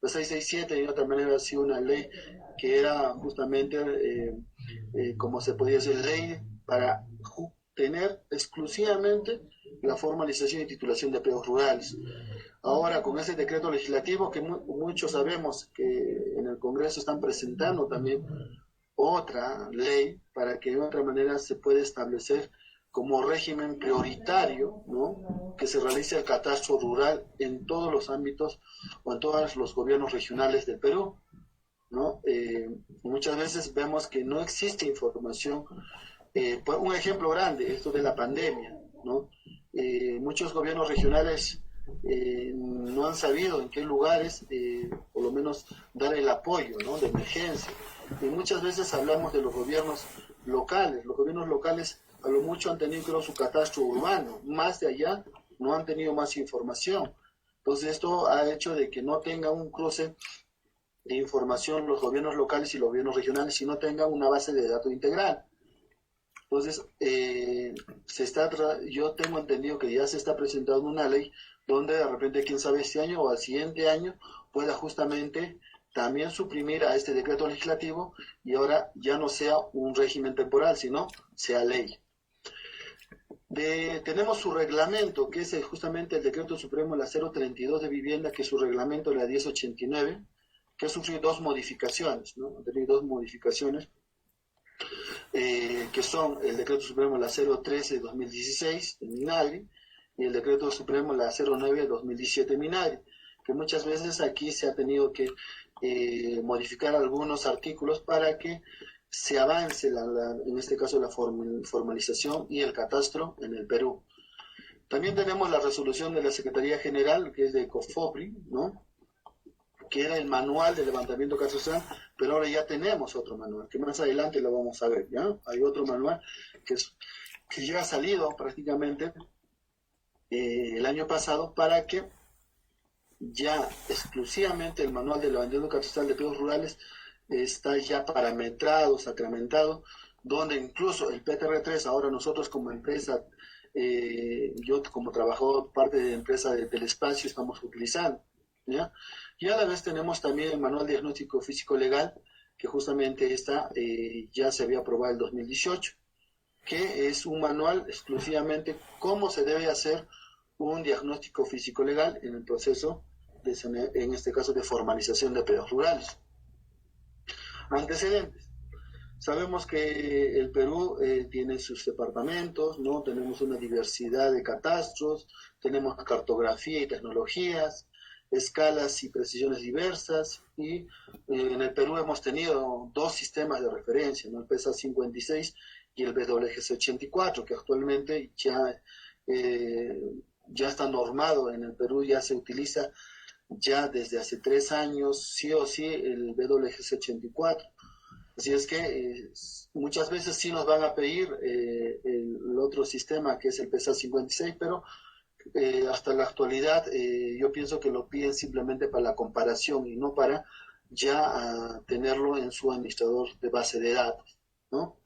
La 667 de otra manera ha sido una ley que era justamente, como se podía decir, ley para tener exclusivamente la formalización y titulación de predios rurales. Ahora, con ese decreto legislativo, que muchos sabemos que en el Congreso están presentando también otra ley para que de otra manera se pueda establecer como régimen prioritario, ¿no?, que se realice el catastro rural en todos los ámbitos o en todos los gobiernos regionales del Perú, ¿no? Muchas veces vemos que no existe información. Por un ejemplo grande, esto de la pandemia, ¿no? Muchos gobiernos regionales no han sabido en qué lugares, por lo menos, dar el apoyo, ¿no?, de emergencia. Y muchas veces hablamos de los gobiernos locales. Los gobiernos locales a lo mucho han tenido, creo, su catastro urbano. Más de allá no han tenido más información. Entonces esto ha hecho de que no tenga un cruce de información los gobiernos locales y los gobiernos regionales, sino tenga una base de datos integral. Entonces, yo tengo entendido que ya se está presentando una ley donde de repente, quién sabe, este año o al siguiente año pueda justamente también suprimir a este decreto legislativo y ahora ya no sea un régimen temporal, sino sea ley. Tenemos su reglamento, que es justamente el decreto supremo, la 032 de vivienda, que es su reglamento, la 1089, que ha sufrido dos modificaciones, ¿no? Ha tenido dos modificaciones, que son el decreto supremo, la 013 de 2016, de Minagri, y el decreto supremo, la 09 de 2017, de Minagri, que muchas veces aquí se ha tenido que modificar algunos artículos para que se avance, en este caso, la formalización y el catastro en el Perú. También tenemos la resolución de la Secretaría General, que es de COFOPRI, ¿no?, que era el manual de levantamiento catastral, pero ahora ya tenemos otro manual, que más adelante lo vamos a ver, ¿ya? Hay otro manual que ya ha salido prácticamente el año pasado, para que ya exclusivamente el manual de levantamiento catastral de predios rurales está ya parametrado, sacramentado, donde incluso el PTR3, ahora nosotros como empresa, yo como trabajador, parte de la empresa del espacio, estamos utilizando, ¿ya? Y a la vez tenemos también el Manual Diagnóstico Físico Legal, que justamente ya se había aprobado en 2018, que es un manual exclusivamente cómo se debe hacer un diagnóstico físico legal en el proceso, en este caso, de formalización de predios rurales. Antecedentes. Sabemos que el Perú tiene sus departamentos, ¿no? Tenemos una diversidad de catastros, tenemos cartografía y tecnologías, escalas y precisiones diversas, y en el Perú hemos tenido dos sistemas de referencia, ¿no? El PESA 56 y el BWGC 84, que actualmente ya está normado en el Perú, ya se utiliza ya desde hace 3 años, sí o sí, el BWGC 84. Así es que muchas veces sí nos van a pedir el otro sistema, que es el PESA 56, pero hasta la actualidad yo pienso que lo piden simplemente para la comparación y no para ya tenerlo en su administrador de base de datos, ¿no?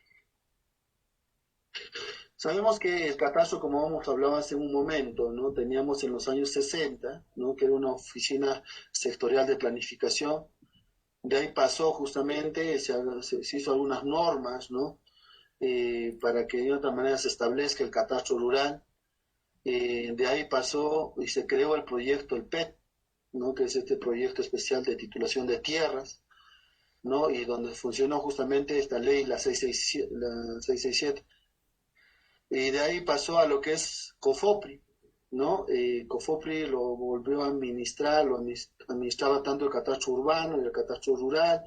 Sabemos que el catastro, como hemos hablado hace un momento, ¿no? Teníamos en los años 60, ¿no? Que era una oficina sectorial de planificación. De ahí pasó justamente, se hizo algunas normas, ¿no? Para que de otra manera se establezca el catastro rural. De ahí pasó y se creó el proyecto, el PET, ¿no? Que es este proyecto especial de titulación de tierras, ¿no? Y donde funcionó justamente esta ley, la 667. Y de ahí pasó a lo que es COFOPRI, ¿no? COFOPRI lo volvió a administrar, lo administraba tanto el catastro urbano y el catastro rural,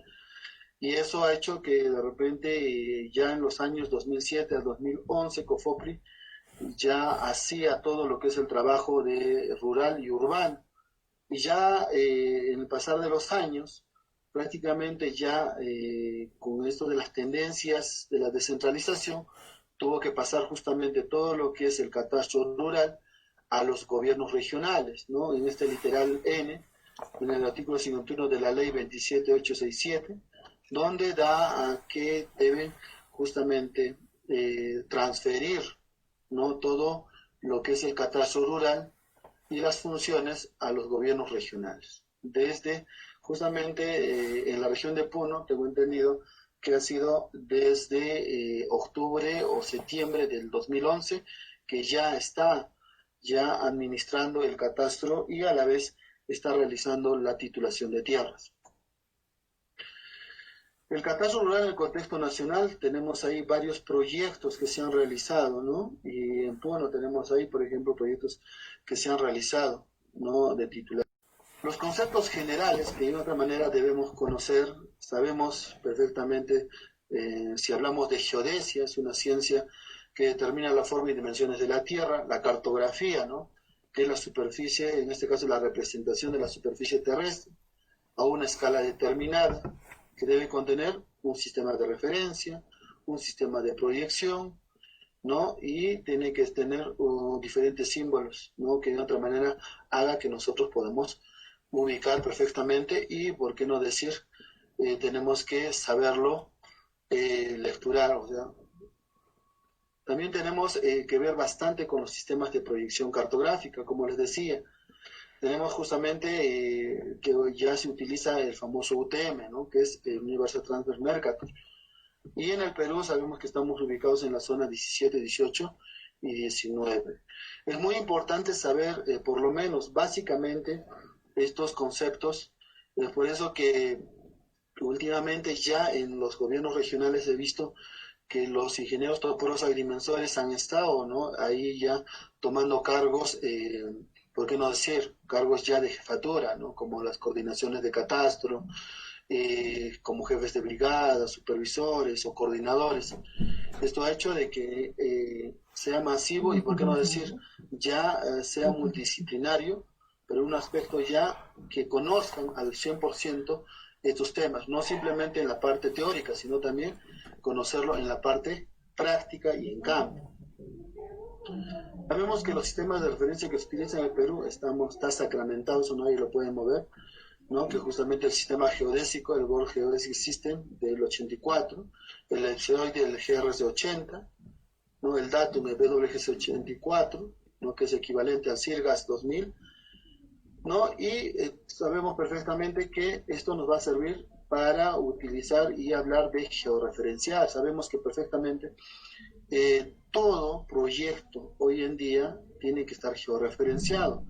y eso ha hecho que de repente ya en los años 2007 al 2011 COFOPRI ya hacía todo lo que es el trabajo de rural y urbano. Y ya en el pasar de los años, prácticamente ya con esto de las tendencias de la descentralización, tuvo que pasar justamente todo lo que es el catastro rural a los gobiernos regionales, ¿no? En este literal N, en el artículo 51 de la ley 27867, donde da a que deben justamente transferir, ¿no? Todo lo que es el catastro rural y las funciones a los gobiernos regionales. Desde justamente en la región de Puno, tengo entendido que ha sido desde octubre o septiembre del 2011 que ya está ya administrando el catastro y a la vez está realizando la titulación de tierras. El catastro rural en el contexto nacional, tenemos ahí varios proyectos que se han realizado, ¿no? Y en Puno tenemos ahí, por ejemplo, proyectos que se han realizado, ¿no? De titulación. Los conceptos generales que de otra manera debemos conocer, sabemos perfectamente, si hablamos de geodesia, es una ciencia que determina la forma y dimensiones de la Tierra, la cartografía, ¿no? Que es la superficie, en este caso la representación de la superficie terrestre, a una escala determinada, que debe contener un sistema de referencia, un sistema de proyección, ¿no? Y tiene que tener diferentes símbolos, ¿no? Que de otra manera haga que nosotros podamos ubicar perfectamente y, por qué no decir, tenemos que saberlo lecturar, o sea. También tenemos que ver bastante con los sistemas de proyección cartográfica, como les decía. Tenemos justamente que ya se utiliza el famoso UTM, ¿no? Que es el Universal Transfer Mercator. Y en el Perú sabemos que estamos ubicados en la zona 17, 18 y 19. Es muy importante saber, por lo menos, básicamente, estos conceptos. Por eso que últimamente ya en los gobiernos regionales he visto que los ingenieros toporos agrimensores han estado, ¿no? Ahí ya tomando cargos, ¿por qué no decir? Cargos ya de jefatura, ¿no? Como las coordinaciones de catastro, como jefes de brigada, supervisores o coordinadores. Esto ha hecho de que sea masivo y, ¿por qué no decir? Ya sea multidisciplinario, pero un aspecto ya que conozcan al 100% estos temas, no simplemente en la parte teórica, sino también conocerlo en la parte práctica y en campo. Sabemos que los sistemas de referencia que se utilizan en el Perú está sacramentado, eso nadie lo puede mover. ¿no? Que justamente el sistema geodésico, el World Geodesic System del 84, el EPSOI del GRC 80, ¿no? El Datum el WGC 84, ¿no? Que es equivalente al CIRGAS 2000, ¿no? Y sabemos perfectamente que esto nos va a servir para utilizar y hablar de georreferencial. Sabemos que perfectamente todo proyecto hoy en día tiene que estar georreferenciado.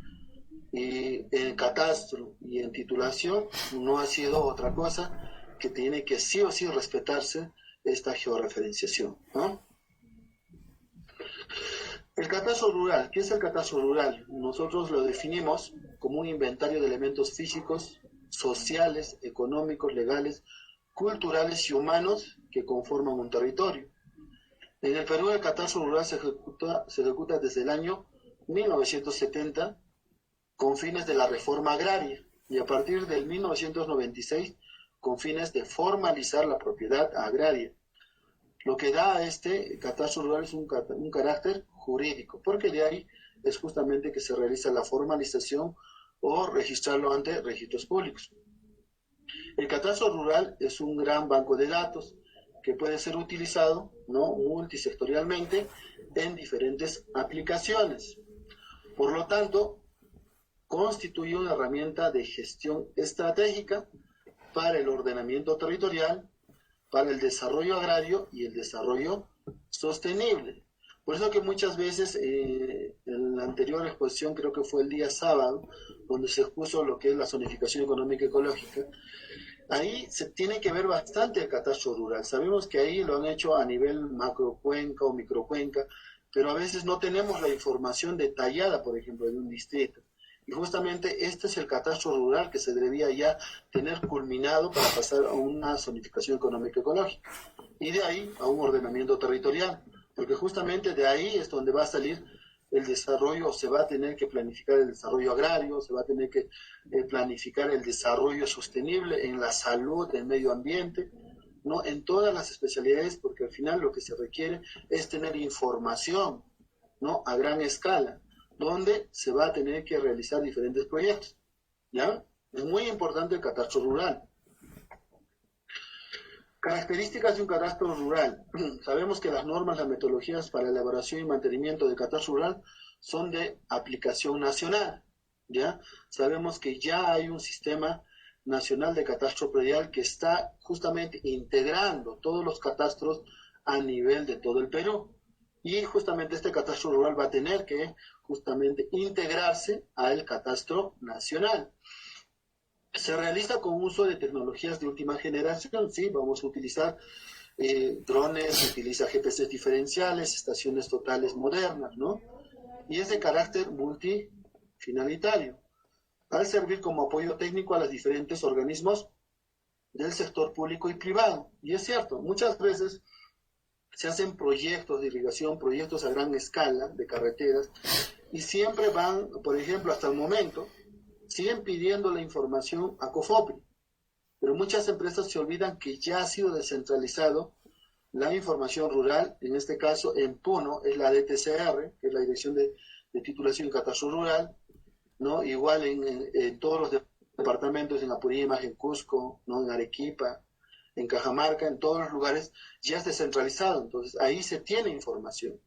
Y en catastro y en titulación no ha sido otra cosa que tiene que sí o sí respetarse esta georreferenciación, ¿no? El catastro rural, ¿qué es el catastro rural? Nosotros lo definimos como un inventario de elementos físicos, sociales, económicos, legales, culturales y humanos que conforman un territorio. En el Perú el catastro rural se ejecuta desde el año 1970 con fines de la reforma agraria y a partir del 1996 con fines de formalizar la propiedad agraria. Lo que da a este catastro rural es un carácter jurídico, porque de ahí es justamente que se realiza la formalización o registrarlo ante registros públicos. El catastro rural es un gran banco de datos que puede ser utilizado, ¿no?, multisectorialmente en diferentes aplicaciones. Por lo tanto, constituye una herramienta de gestión estratégica para el ordenamiento territorial, para el desarrollo agrario y el desarrollo sostenible. Por eso que muchas veces en la anterior exposición, creo que fue el día sábado, donde se expuso lo que es la zonificación económica ecológica, ahí se tiene que ver bastante el catastro rural. Sabemos que ahí lo han hecho a nivel macrocuenca o microcuenca, pero a veces no tenemos la información detallada, por ejemplo, de un distrito. Y justamente este es el catastro rural que se debería ya tener culminado para pasar a una zonificación económica ecológica. Y de ahí a un ordenamiento territorial, porque justamente de ahí es donde va a salir el desarrollo, se va a tener que planificar el desarrollo agrario, se va a tener que planificar el desarrollo sostenible en la salud, en el medio ambiente, ¿no? En todas las especialidades, porque al final lo que se requiere es tener información, ¿no?, a gran escala, donde se va a tener que realizar diferentes proyectos, ¿ya? Es muy importante el catastro rural. Características de un catastro rural. Sabemos que las normas, las metodologías para elaboración y mantenimiento del catastro rural son de aplicación nacional, ¿ya? Sabemos que ya hay un sistema nacional de catastro predial que está justamente integrando todos los catastros a nivel de todo el Perú. Y justamente este catastro rural va a tener que justamente integrarse al catastro nacional. Se realiza con uso de tecnologías de última generación, ¿sí? Vamos a utilizar drones, se utiliza GPS diferenciales, estaciones totales modernas, ¿no? Y es de carácter multifinalitario, al servir como apoyo técnico a los diferentes organismos del sector público y privado. Y es cierto, muchas veces se hacen proyectos de irrigación, proyectos a gran escala de carreteras, y siempre van, por ejemplo, hasta el momento, siguen pidiendo la información a COFOPRI, pero muchas empresas se olvidan que ya ha sido descentralizado la información rural, en este caso en Puno es la DTCR, que es la Dirección de Titulación y Catastro Rural, ¿no? Igual en todos los departamentos, en Apurímac, en Cusco, ¿no?, en Arequipa, en Cajamarca, en todos los lugares ya es descentralizado, entonces ahí se tiene información,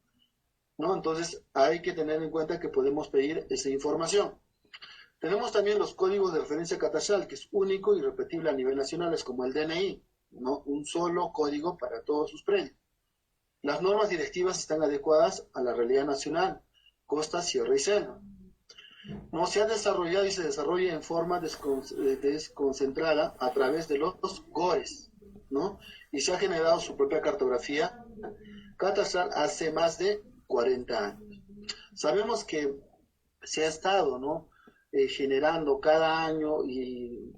¿no? Entonces hay que tener en cuenta que podemos pedir esa información. Tenemos también los códigos de referencia catastral, que es único y repetible a nivel nacional, es como el DNI, ¿no? Un solo código para todos sus predios. Las normas directivas están adecuadas a la realidad nacional, costa, sierra y selva. No se ha desarrollado y se desarrolla en forma desconcentrada a través de los GORES, ¿no? Y se ha generado su propia cartografía catastral hace más de 40 años. Sabemos que se ha estado, ¿no?, generando cada año y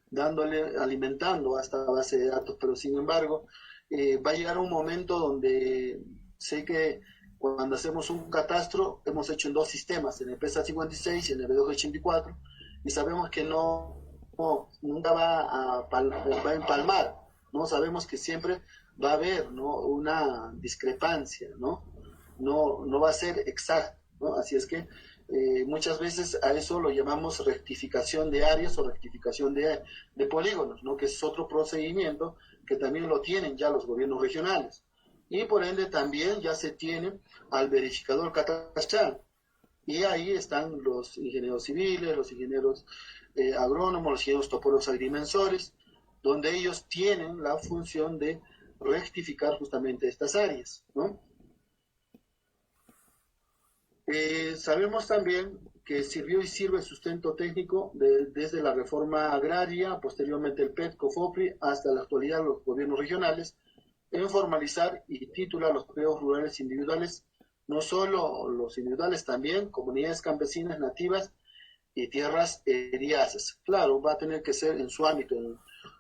dándole, alimentando a esta base de datos, pero sin embargo va a llegar un momento donde sé que cuando hacemos un catastro hemos hecho en dos sistemas, en el PESA 56 y en el B284, y sabemos que nunca va a empalmar, ¿no? Sabemos que siempre va a haber, ¿no?, una discrepancia, ¿no? No va a ser exacto, ¿no? Así es que Muchas veces a eso lo llamamos rectificación de áreas o rectificación de polígonos, ¿no? Que es otro procedimiento que también lo tienen ya los gobiernos regionales. Y por ende también ya se tiene al verificador catastral. Y ahí están los ingenieros civiles, los ingenieros agrónomos, los ingenieros topólogos agrimensores, donde ellos tienen la función de rectificar justamente estas áreas, ¿no? Sabemos también que sirvió y sirve el sustento técnico desde la reforma agraria, posteriormente el PET, COFOPRI, hasta la actualidad los gobiernos regionales, en formalizar y titular los predios rurales individuales, no solo los individuales, también comunidades campesinas nativas y tierras eriáceas. Claro, va a tener que ser en su ámbito,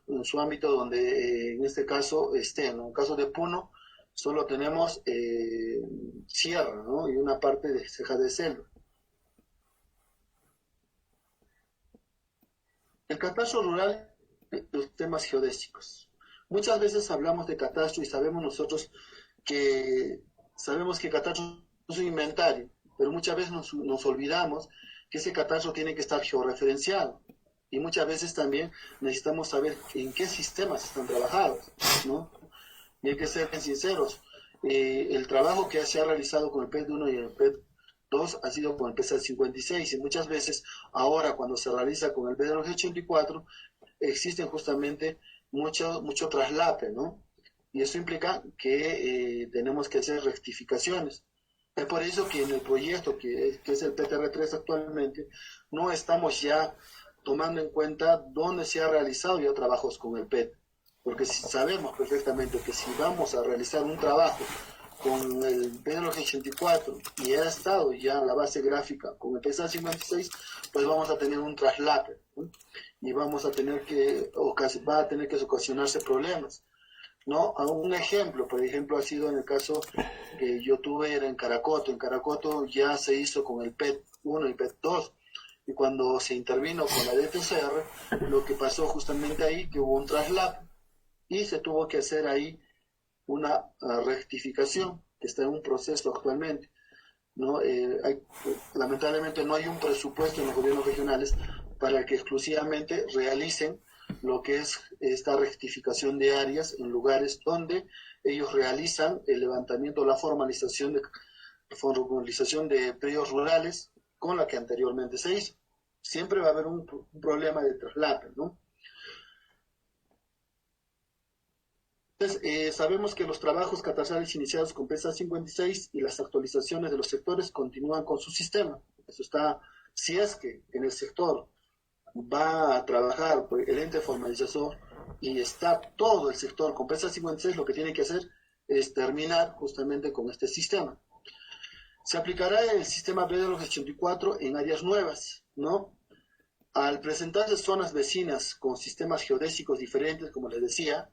en su ámbito donde en este caso estén. En el caso de Puno, solo tenemos sierra, ¿no? Y una parte de ceja de selva. El catastro rural, los temas geodésicos. Muchas veces hablamos de catastro y sabemos nosotros que catastro es un inventario, pero muchas veces nos olvidamos que ese catastro tiene que estar georreferenciado. Y muchas veces también necesitamos saber en qué sistemas están trabajados, ¿no? Y hay que ser sinceros. El trabajo que se ha realizado con el PET-1 y el PET-2 ha sido con el PET-56 y muchas veces ahora cuando se realiza con el PET-84 existen justamente mucho traslape, ¿no? Y eso implica que tenemos que hacer rectificaciones. Es por eso que en el proyecto que es el PTR3 actualmente no estamos ya tomando en cuenta dónde se ha realizado ya trabajos con el PET. Porque si sabemos perfectamente que si vamos a realizar un trabajo con el PET-84 y ha estado ya la base gráfica con el PET-56, pues vamos a tener un traslape, ¿no? Y vamos a tener que, va a tener que ocasionarse problemas, ¿no? Un ejemplo, por ejemplo, ha sido en el caso que yo tuve, era en Caracoto. En Caracoto ya se hizo con el PET-1 y PET-2. Y cuando se intervino con la DTCR, lo que pasó justamente ahí, que hubo un traslape y se tuvo que hacer ahí una rectificación, que está en un proceso actualmente, ¿no? Lamentablemente no hay un presupuesto en los gobiernos regionales para que exclusivamente realicen lo que es esta rectificación de áreas en lugares donde ellos realizan el levantamiento, la formalización de predios rurales con la que anteriormente se hizo. Siempre va a haber un problema de traslape, ¿no? Entonces, sabemos que los trabajos catastrales iniciados con PESA 56 y las actualizaciones de los sectores continúan con su sistema. Eso está, si es que en el sector va a trabajar el ente formalizador y está todo el sector con PESA 56, lo que tiene que hacer es terminar justamente con este sistema. Se aplicará el sistema BD84 en áreas nuevas, ¿no? Al presentarse zonas vecinas con sistemas geodésicos diferentes, como les decía,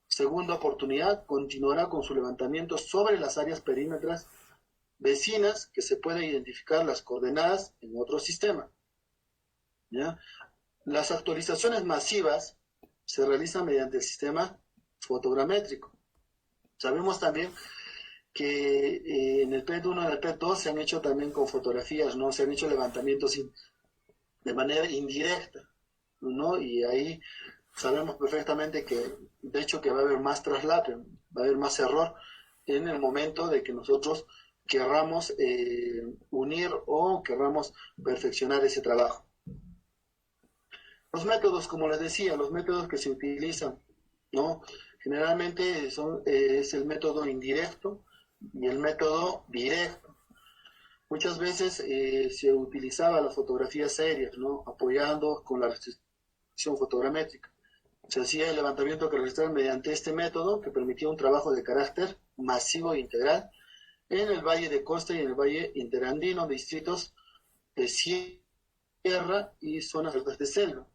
segunda oportunidad continuará con su levantamiento sobre las áreas perímetras vecinas que se pueden identificar las coordenadas en otro sistema, ¿ya? Las actualizaciones masivas se realizan mediante el sistema fotogramétrico. Sabemos también que en el PET-1 y en el PET-2 se han hecho también con fotografías, ¿no? Se han hecho levantamientos de manera indirecta, ¿no? Y ahí sabemos perfectamente que, de hecho, que va a haber más traslape, va a haber más error en el momento de que nosotros querramos unir o querramos perfeccionar ese trabajo. Los métodos, como les decía, los métodos que se utilizan, ¿no? Generalmente es el método indirecto y el método directo. Muchas veces se utilizaba las fotografías aéreas, ¿no? Apoyando con la restricción fotogramétrica. Se hacía el levantamiento que registraban mediante este método que permitía un trabajo de carácter masivo e integral en el Valle de Costa y en el Valle Interandino, distritos de sierra y zonas de selva.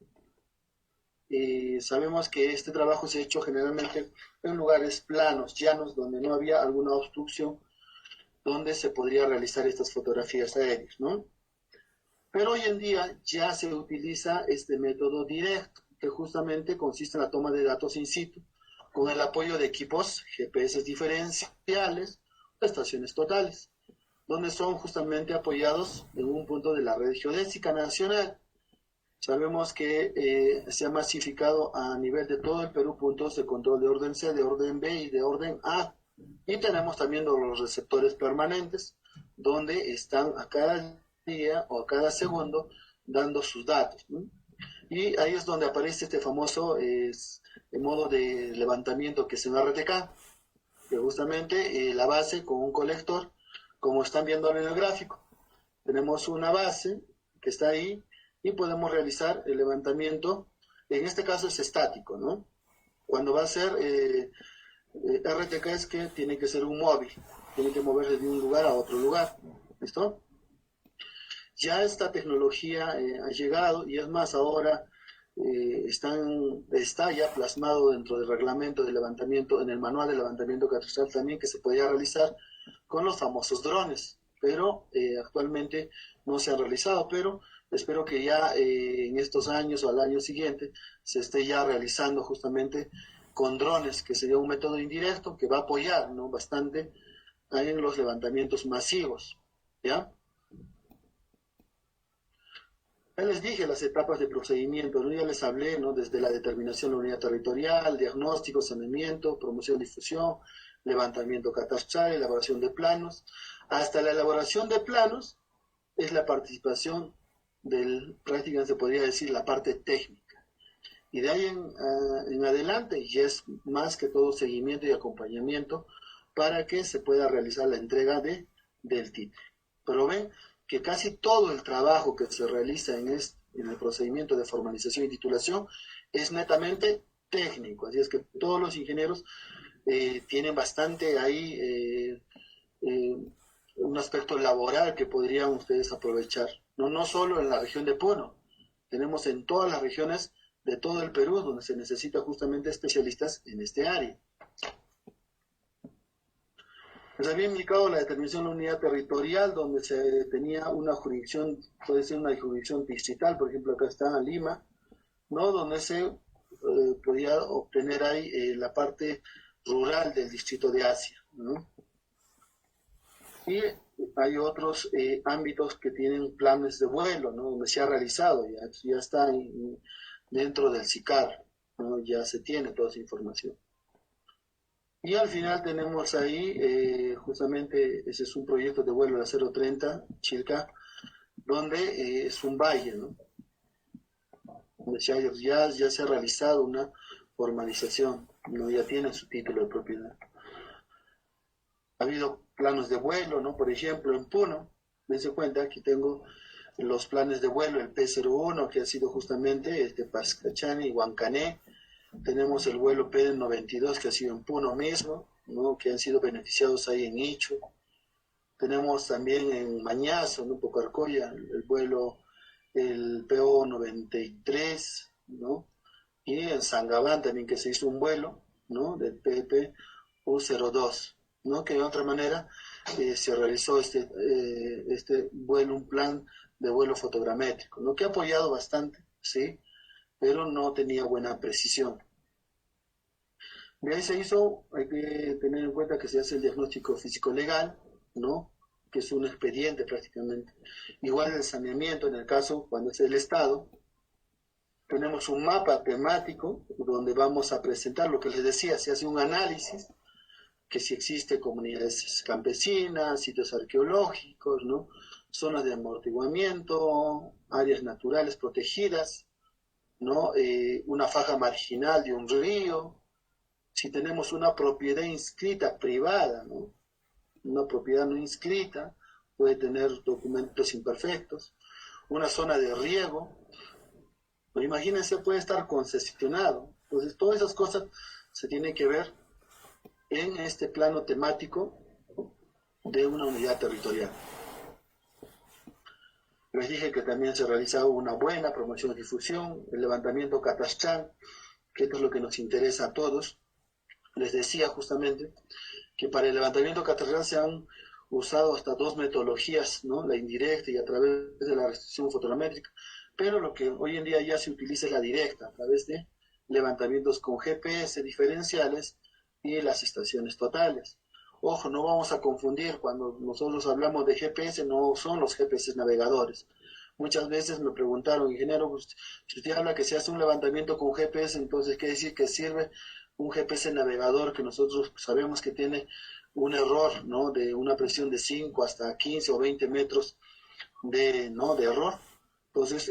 Sabemos que este trabajo se ha hecho generalmente en lugares planos, llanos, donde no había alguna obstrucción, donde se podría realizar estas fotografías aéreas, ¿no? Pero hoy en día ya se utiliza este método directo, que justamente consiste en la toma de datos in situ, con el apoyo de equipos GPS diferenciales o estaciones totales, donde son justamente apoyados en un punto de la red geodésica nacional. Sabemos que se ha masificado a nivel de todo el Perú puntos de control de orden C, de orden B y de orden A. Y tenemos también los receptores permanentes, donde están a cada día o a cada segundo dando sus datos, ¿no? Y ahí es donde aparece este famoso modo de levantamiento que es en RTK, que justamente la base con un colector, como están viendo en el gráfico. Tenemos una base que está ahí y podemos realizar el levantamiento. En este caso es estático, ¿no? Cuando va a ser RTK es que tiene que ser un móvil, tiene que moverse de un lugar a otro lugar, ¿listo? Ya esta tecnología ha llegado y es más, ahora está ya plasmado dentro del reglamento de levantamiento, en el manual de levantamiento catastral también, que se podía realizar con los famosos drones, pero actualmente no se han realizado, pero espero que ya en estos años o al año siguiente se esté ya realizando justamente con drones, que sería un método indirecto que va a apoyar, ¿no?, bastante en los levantamientos masivos, ¿ya? Ya les dije las etapas de procedimiento, ¿no? Ya les hablé, ¿no?, desde la determinación de la unidad territorial, diagnóstico, saneamiento, promoción, difusión, levantamiento catastral, elaboración de planos. Hasta la elaboración de planos es la participación prácticamente se podría decir, la parte técnica. Y de ahí en adelante ya es más que todo seguimiento y acompañamiento para que se pueda realizar la entrega del título. Pero ven que casi todo el trabajo que se realiza en el procedimiento de formalización y titulación es netamente técnico, así es que todos los ingenieros tienen bastante ahí un aspecto laboral que podrían ustedes aprovechar, no solo en la región de Puno, tenemos en todas las regiones de todo el Perú donde se necesita justamente especialistas en este área. Les había indicado la determinación de la unidad territorial, donde se tenía una jurisdicción, puede ser una jurisdicción distrital, por ejemplo acá está Lima, ¿no?, donde se podía obtener ahí la parte rural del distrito de Asia, ¿no? Y hay otros ámbitos que tienen planes de vuelo, ¿no?, donde se ha realizado, ya está dentro del SICAR, ¿no?, ya se tiene toda esa información. Y al final tenemos ahí, justamente, ese es un proyecto de vuelo de 030, Chilca, donde es un valle, ¿no?, donde ya se ha realizado una formalización, ¿no?, ya tiene su título de propiedad. Ha habido planos de vuelo, ¿no?, por ejemplo, en Puno, dense cuenta, aquí tengo los planes de vuelo, el P01, que ha sido justamente Pascachani y Huancané. Tenemos el vuelo P92, que ha sido en Puno mismo, ¿no?, que han sido beneficiados ahí en Ichu. Tenemos también en Mañazo, ¿no?, Pocarcoya, el vuelo, el PO93, ¿no?, y en Sangabán también, que se hizo un vuelo, ¿no?, del PPU02, ¿no?, que de otra manera se realizó este vuelo, un plan de vuelo fotogramétrico, ¿no?, que ha apoyado bastante, ¿sí?, pero no tenía buena precisión. De ahí se hizo, hay que tener en cuenta que se hace el diagnóstico físico-legal, ¿no?, que es un expediente prácticamente. Igual el saneamiento, en el caso cuando es el Estado, tenemos un mapa temático donde vamos a presentar lo que les decía, se hace un análisis, que si existe comunidades campesinas, sitios arqueológicos, ¿no?, zonas de amortiguamiento, áreas naturales protegidas, ¿no?, una faja marginal de un río, si tenemos una propiedad inscrita privada, ¿no?, una propiedad no inscrita puede tener documentos imperfectos, una zona de riego, pues imagínense, puede estar concesionado. Entonces todas esas cosas se tienen que ver en este plano temático de una unidad territorial. Les dije que también se realizaba una buena promoción y difusión, el levantamiento catastral, que esto es lo que nos interesa a todos. Les decía justamente que para el levantamiento catastral se han usado hasta dos metodologías, ¿no?, la indirecta y a través de la restricción fotogramétrica, pero lo que hoy en día ya se utiliza es la directa, a través de levantamientos con GPS diferenciales y las estaciones totales. Ojo, no vamos a confundir, cuando nosotros hablamos de GPS, no son los GPS navegadores. Muchas veces me preguntaron, ingeniero, pues, si usted habla que se hace un levantamiento con GPS, entonces quiere decir que sirve un GPS navegador que nosotros sabemos que tiene un error, ¿no? De una presión de 5 hasta 15 o 20 metros ¿no? de error. Entonces,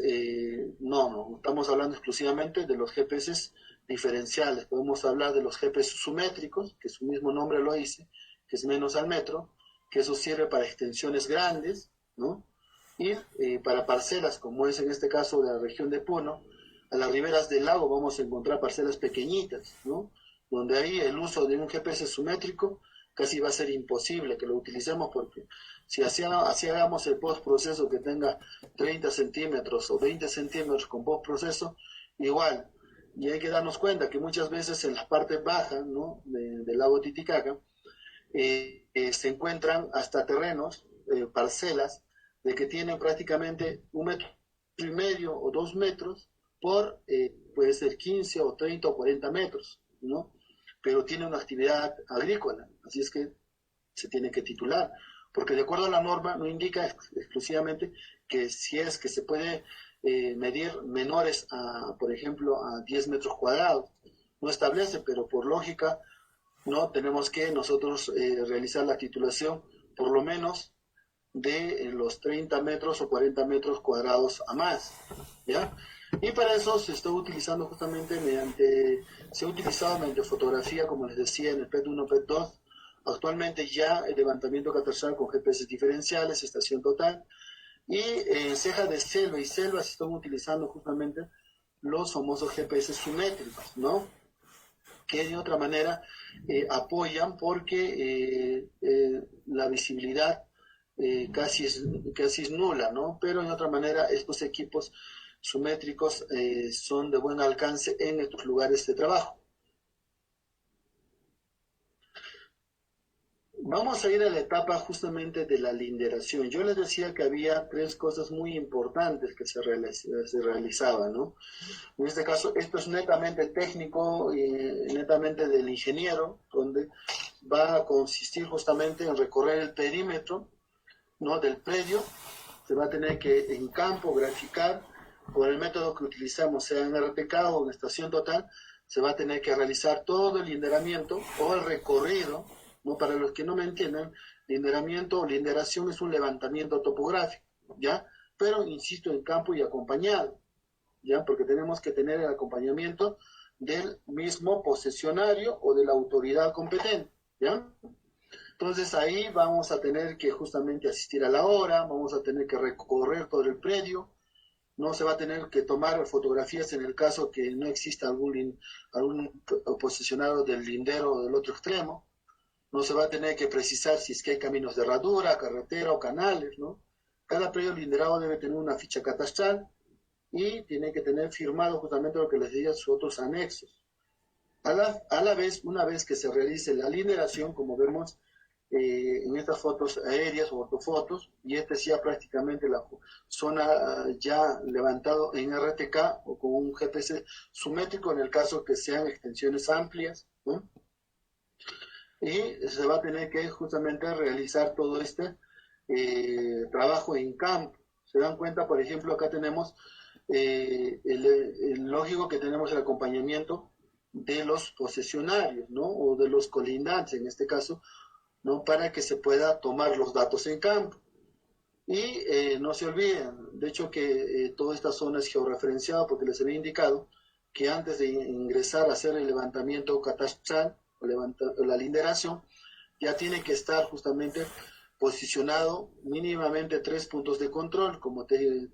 no, estamos hablando exclusivamente de los GPS diferenciales. Podemos hablar de los GPS sumétricos, que su mismo nombre lo dice, que es menos al metro, que eso sirve para extensiones grandes, ¿no? Y para parcelas, como es en este caso de la región de Puno, a las riberas del lago vamos a encontrar parcelas pequeñitas, ¿no? Donde ahí el uso de un GPS sumétrico casi va a ser imposible que lo utilicemos, porque si así hagamos el postproceso que tenga 30 centímetros o 20 centímetros con postproceso, igual. Y hay que darnos cuenta que muchas veces en las partes bajas, ¿no? del lago Titicaca se encuentran hasta terrenos, parcelas, de que tienen prácticamente 1,5 metros o 2 metros por, puede ser 15 o 30 o 40 metros, ¿no? Pero tiene una actividad agrícola, así es que se tiene que titular, porque de acuerdo a la norma no indica exclusivamente que si es que se puede medir menores a, por ejemplo, a 10 metros cuadrados, no establece, pero por lógica, no tenemos que nosotros realizar la titulación por lo menos de los 30 metros o 40 metros cuadrados a más, ¿ya? Y para eso se está utilizando justamente se ha utilizado mediante fotografía, como les decía, en el PET-1, PET-2, actualmente ya el levantamiento catastrofal con GPS diferenciales, estación total, y en cejas de selva y selva se están utilizando justamente los famosos GPS simétricos, ¿no? Que de otra manera apoyan porque la visibilidad casi es nula, ¿no? Pero de otra manera estos equipos sumétricos son de buen alcance en estos lugares de trabajo. Vamos a ir a la etapa justamente de la linderación. Yo les decía que había 3 cosas muy importantes que se realizaban, ¿no? En este caso, esto es netamente técnico y netamente del ingeniero, donde va a consistir justamente en recorrer el perímetro, ¿no? del predio. Se va a tener que en campo graficar por el método que utilizamos, sea en RTK o en estación total, se va a tener que realizar todo el linderamiento o el recorrido, ¿no? Para los que no me entiendan, linderamiento o linderación es un levantamiento topográfico, ¿ya? Pero insisto, en campo y acompañado, ¿ya? Porque tenemos que tener el acompañamiento del mismo posesionario o de la autoridad competente, ¿ya? Entonces ahí vamos a tener que justamente asistir a la hora, vamos a tener que recorrer todo el predio, no se va a tener que tomar fotografías en el caso que no exista algún posesionado del lindero o del otro extremo, no se va a tener que precisar si es que hay caminos de herradura, carretera o canales, ¿no? Cada predio linderado debe tener una ficha catastral y tiene que tener firmado justamente lo que les decía, sus otros anexos. A la vez, una vez que se realice la linderación, como vemos en estas fotos aéreas o ortofotos, y esta es ya prácticamente la zona ya levantado en RTK o con un GPS sumétrico en el caso que sean extensiones amplias, ¿no? Y se va a tener que justamente realizar todo este trabajo en campo. Se dan cuenta, por ejemplo, acá tenemos el lógico que tenemos el acompañamiento de los posesionarios, ¿no? O de los colindantes, en este caso, ¿no? Para que se pueda tomar los datos en campo. Y no se olviden, de hecho, que toda esta zona es georreferenciada porque les había indicado que antes de ingresar a hacer el levantamiento catastral o la linderación, ya tiene que estar justamente posicionado mínimamente 3 puntos de control, como te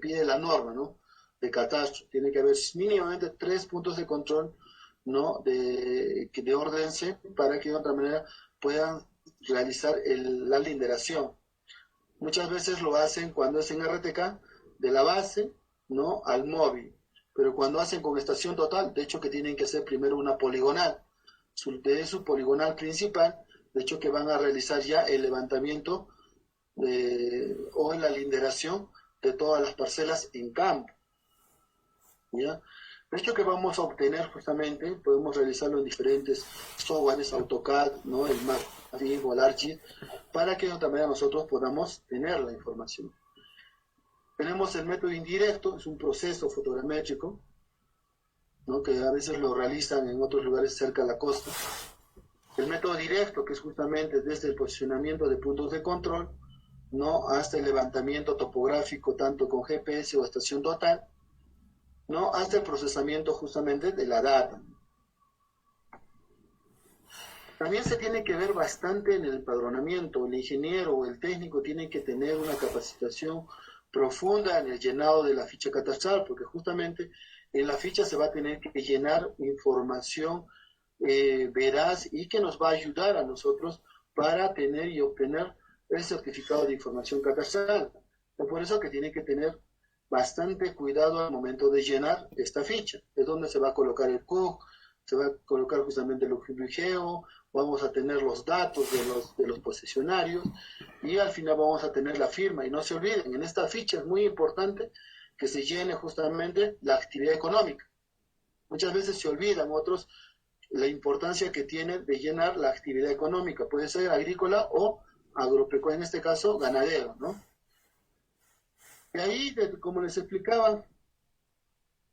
pide la norma, ¿no? De catastro. Tiene que haber mínimamente 3 puntos de control, ¿no? de orden C, para que de otra manera puedan realizar la linderación. Muchas veces lo hacen cuando es en RTK, de la base, ¿no? al móvil. Pero cuando hacen con estación total, de hecho que tienen que hacer primero una poligonal. De su poligonal principal, de hecho que van a realizar ya el levantamiento o la linderación de todas las parcelas en campo, ¿ya? De hecho que vamos a obtener justamente, podemos realizarlo en diferentes softwares, AutoCAD, ¿no? el AFIP o el ARCHID, para que de otra manera nosotros podamos tener la información. Tenemos el método indirecto, es un proceso fotogramétrico, ¿no? Que a veces lo realizan en otros lugares cerca de la costa. El método directo, que es justamente desde el posicionamiento de puntos de control, ¿no? Hasta el levantamiento topográfico, tanto con GPS o estación total, ¿no? Hasta el procesamiento justamente de la data. También se tiene que ver bastante en el empadronamiento. El ingeniero o el técnico tiene que tener una capacitación profunda en el llenado de la ficha catastral, porque justamente en la ficha se va a tener que llenar información veraz y que nos va a ayudar a nosotros para tener y obtener el certificado de información catastral. Es por eso que tiene que tener bastante cuidado al momento de llenar esta ficha. Es donde se va a colocar el CUG, se va a colocar justamente el UGEO, vamos a tener los datos de los posesionarios y al final vamos a tener la firma. Y no se olviden, en esta ficha es muy importante que se llene justamente la actividad económica. Muchas veces se olvidan otros la importancia que tiene de llenar la actividad económica. Puede ser agrícola o agropecuaria, en este caso ganadero, ¿no? Y ahí, como les explicaba,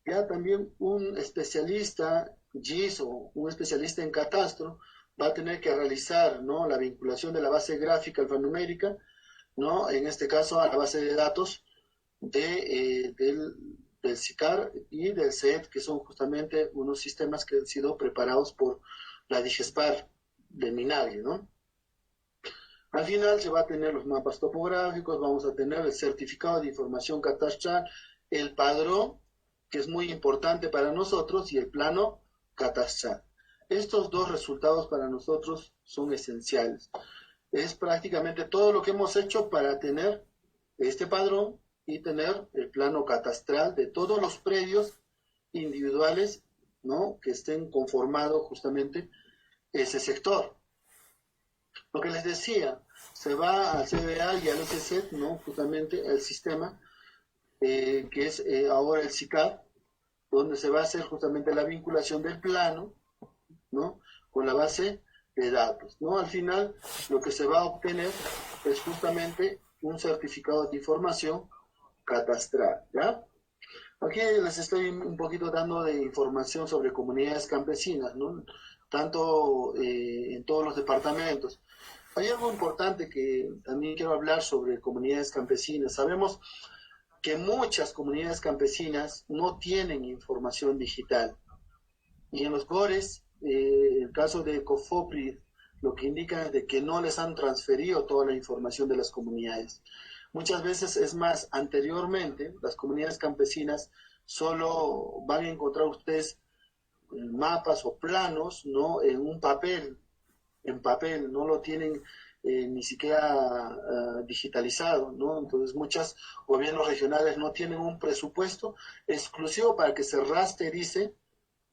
ya también un especialista GIS o un especialista en catastro va a tener que realizar, ¿no? La vinculación de la base gráfica alfanumérica, ¿no? En este caso a la base de datos del SICAR y del SET, que son justamente unos sistemas que han sido preparados por la DIGESPAR de Minagri, ¿no? Al final se va a tener los mapas topográficos, vamos a tener el certificado de información catastral, el padrón, que es muy importante para nosotros, y el plano catastral. Estos dos resultados para nosotros son esenciales. Es prácticamente todo lo que hemos hecho para tener este padrón y tener el plano catastral de todos los predios individuales, ¿no? Que estén conformados justamente ese sector. Lo que les decía, se va al CBA y al SCET, ¿no? Justamente el sistema, que es ahora el SICAD, donde se va a hacer justamente la vinculación del plano, ¿no? Con la base de datos, ¿no? Al final, lo que se va a obtener es justamente un certificado de información catastral, ¿ya? Aquí les estoy un poquito dando de información sobre comunidades campesinas, ¿no? Tanto en todos los departamentos. Hay algo importante que también quiero hablar sobre comunidades campesinas. Sabemos que muchas comunidades campesinas no tienen información digital. Y en los GORES, el caso de COFOPRI, lo que indica es de que no les han transferido toda la información de las comunidades. Muchas veces, es más, anteriormente, las comunidades campesinas solo van a encontrar ustedes mapas o planos, ¿no? En papel, no lo tienen ni siquiera digitalizado, ¿no? Entonces muchos gobiernos regionales no tienen un presupuesto exclusivo para que se rasterice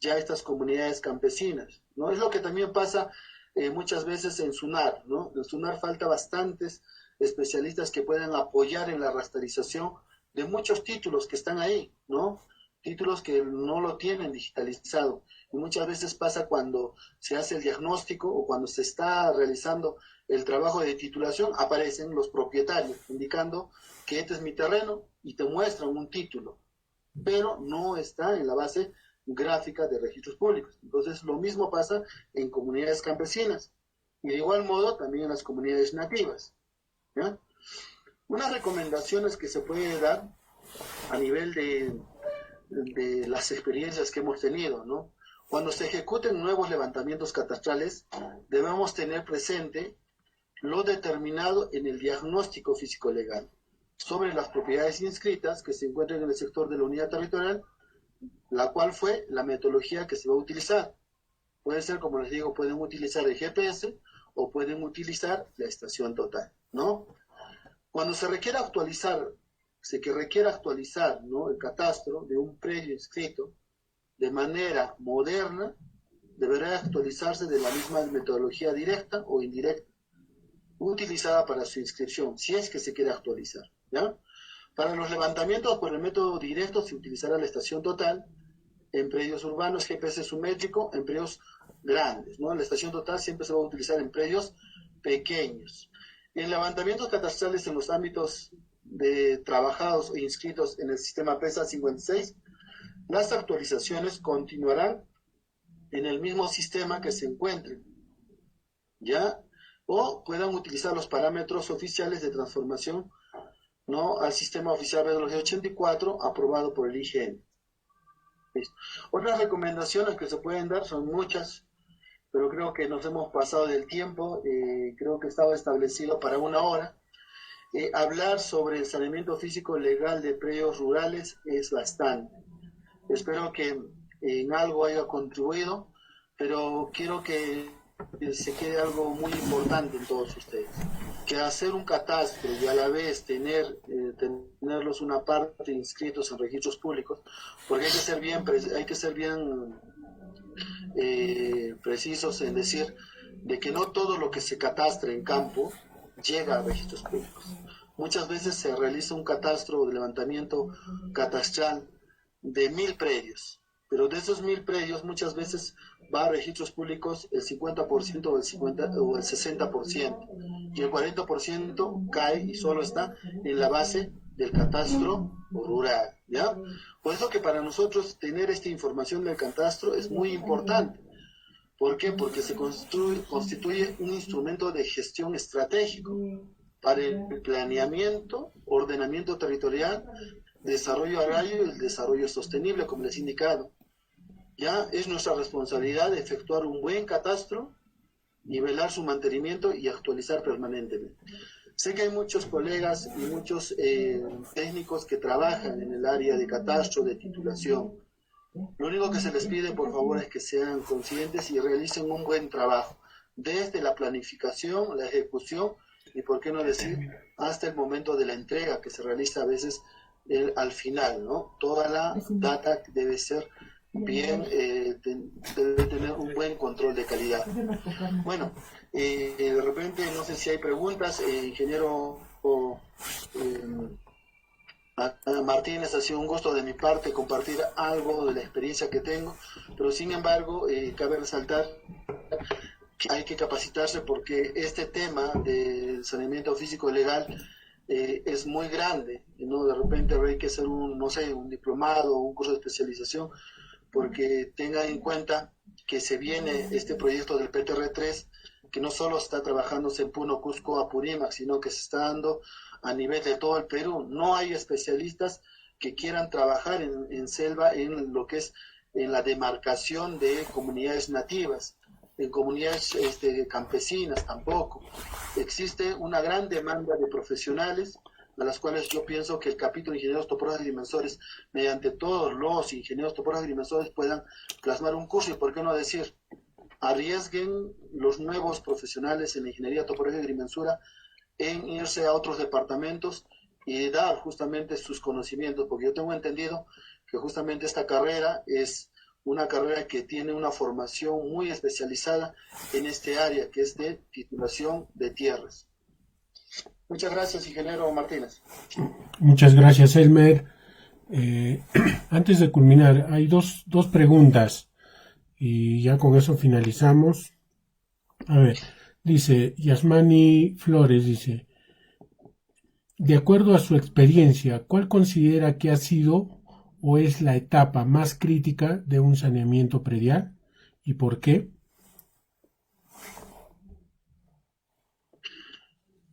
ya estas comunidades campesinas, ¿no? Es lo que también pasa muchas veces en SUNAR, ¿no? En SUNAR falta bastantes especialistas que puedan apoyar en la rasterización de muchos títulos que están ahí, ¿no? Títulos que no lo tienen digitalizado. Y muchas veces pasa cuando se hace el diagnóstico o cuando se está realizando el trabajo de titulación, aparecen los propietarios indicando que este es mi terreno y te muestran un título, pero no está en la base gráfica de registros públicos. Entonces, lo mismo pasa en comunidades campesinas y de igual modo también en las comunidades nativas, ¿ya? Unas recomendaciones que se puede dar a nivel de las experiencias que hemos tenido, ¿no? Cuando se ejecuten nuevos levantamientos catastrales, debemos tener presente lo determinado en el diagnóstico físico-legal sobre las propiedades inscritas que se encuentran en el sector de la unidad territorial, la cual fue la metodología que se va a utilizar. Puede ser, como les digo, pueden utilizar el GPS o pueden utilizar la estación total, ¿no? Cuando se requiera actualizar, ¿no? El catastro de un predio inscrito de manera moderna, deberá actualizarse de la misma metodología directa o indirecta utilizada para su inscripción, si es que se quiere actualizar, ¿ya? Para los levantamientos por el método directo se utilizará la estación total en predios urbanos, GPS sumétrico, en predios grandes, ¿no? La estación total siempre se va a utilizar en predios pequeños. En levantamientos catastrales en los ámbitos de trabajados o inscritos en el sistema PESA 56, las actualizaciones continuarán en el mismo sistema que se encuentren, ¿ya? O puedan utilizar los parámetros oficiales de transformación, ¿no?, al sistema oficial BWG 84 aprobado por el IGN. ¿Listo? Otras recomendaciones que se pueden dar son muchas, pero creo que nos hemos pasado del tiempo. Creo que estaba establecido para 1 hora. Hablar sobre el saneamiento físico legal de predios rurales es bastante. Espero que en algo haya contribuido, pero quiero que se quede algo muy importante en todos ustedes, que hacer un catastro y a la vez tenerlos una parte inscritos en registros públicos, porque hay que ser bien precisos en decir de que no todo lo que se catastre en campo llega a registros públicos. Muchas veces se realiza un catastro de levantamiento catastral de 1000 predios, pero de esos 1000 predios muchas veces va a registros públicos el 50% o el 60%, y el 40% cae y solo está en la base del catastro rural, ¿ya? Por eso que para nosotros tener esta información del catastro es muy importante. ¿Por qué? Porque se constituye un instrumento de gestión estratégico para el planeamiento, ordenamiento territorial, desarrollo agrario y el desarrollo sostenible, como les he indicado. Ya es nuestra responsabilidad efectuar un buen catastro, nivelar su mantenimiento y actualizar permanentemente. Sé que hay muchos colegas y muchos técnicos que trabajan en el área de catastro, de titulación. Lo único que se les pide, por favor, es que sean conscientes y realicen un buen trabajo, desde la planificación, la ejecución y, por qué no decir, hasta el momento de la entrega, que se realiza a veces al final, ¿no? Toda la data debe ser bien, debe tener un buen control de calidad. Bueno, de repente, no sé si hay preguntas, ingeniero Martínez, ha sido un gusto de mi parte compartir algo de la experiencia que tengo, pero sin embargo, cabe resaltar que hay que capacitarse porque este tema del saneamiento físico legal es muy grande, ¿no? De repente hay que hacer un diplomado o un curso de especialización, porque tengan en cuenta que se viene este proyecto del PTR3, que no solo está trabajándose en Puno, Cusco, Apurímac, sino que se está dando a nivel de todo el Perú. No hay especialistas que quieran trabajar en selva, en lo que es en la demarcación de comunidades nativas, en comunidades campesinas tampoco. Existe una gran demanda de profesionales, a las cuales yo pienso que el capítulo de ingenieros topólogos agrimensores, mediante todos los ingenieros topólogos agrimensores, puedan plasmar un curso, y por qué no decir, arriesguen los nuevos profesionales en la ingeniería topológica y agrimensura en irse a otros departamentos y dar justamente sus conocimientos, porque yo tengo entendido que justamente esta carrera es una carrera que tiene una formación muy especializada en este área, que es de titulación de tierras. Muchas gracias, ingeniero Martínez. Muchas gracias, Elmer. Antes de culminar, hay dos preguntas y ya con eso finalizamos. A ver, dice Yasmani Flores, dice, de acuerdo a su experiencia, ¿cuál considera que ha sido o es la etapa más crítica de un saneamiento predial y por qué?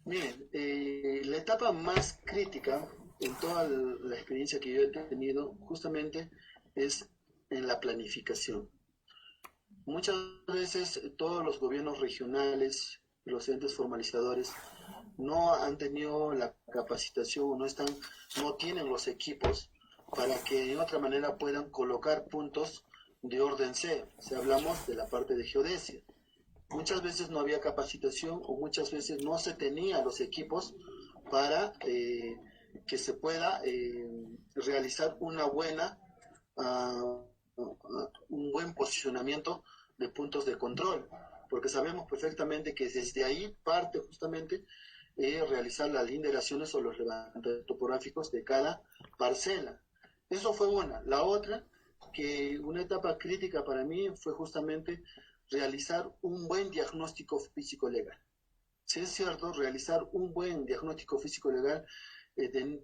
Miren, la etapa más crítica en toda la experiencia que yo he tenido justamente es en la planificación. Muchas veces todos los gobiernos regionales, los entes formalizadores, no han tenido la capacitación, no tienen los equipos para que de otra manera puedan colocar puntos de orden C. Si hablamos de la parte de geodesia, muchas veces no había capacitación o muchas veces no se tenían los equipos para que se pueda realizar un buen posicionamiento de puntos de control, porque sabemos perfectamente que desde ahí parte justamente realizar las linderaciones o los levantamientos topográficos de cada parcela. Eso fue una. La otra, que una etapa crítica para mí fue justamente realizar un buen diagnóstico físico legal. si es cierto, realizar un buen diagnóstico físico legal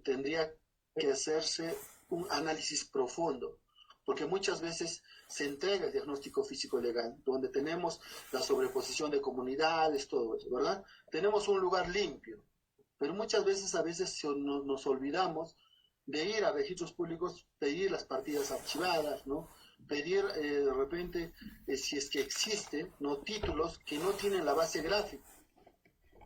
tendría que hacerse un análisis profundo, porque muchas veces se entrega el diagnóstico físico legal, donde tenemos la sobreposición de comunidades, todo eso, ¿verdad? Tenemos un lugar limpio, pero muchas veces nos olvidamos de ir a registros públicos, pedir las partidas archivadas, ¿no? Pedir de repente, si es que existen, ¿no? Títulos que no tienen la base gráfica,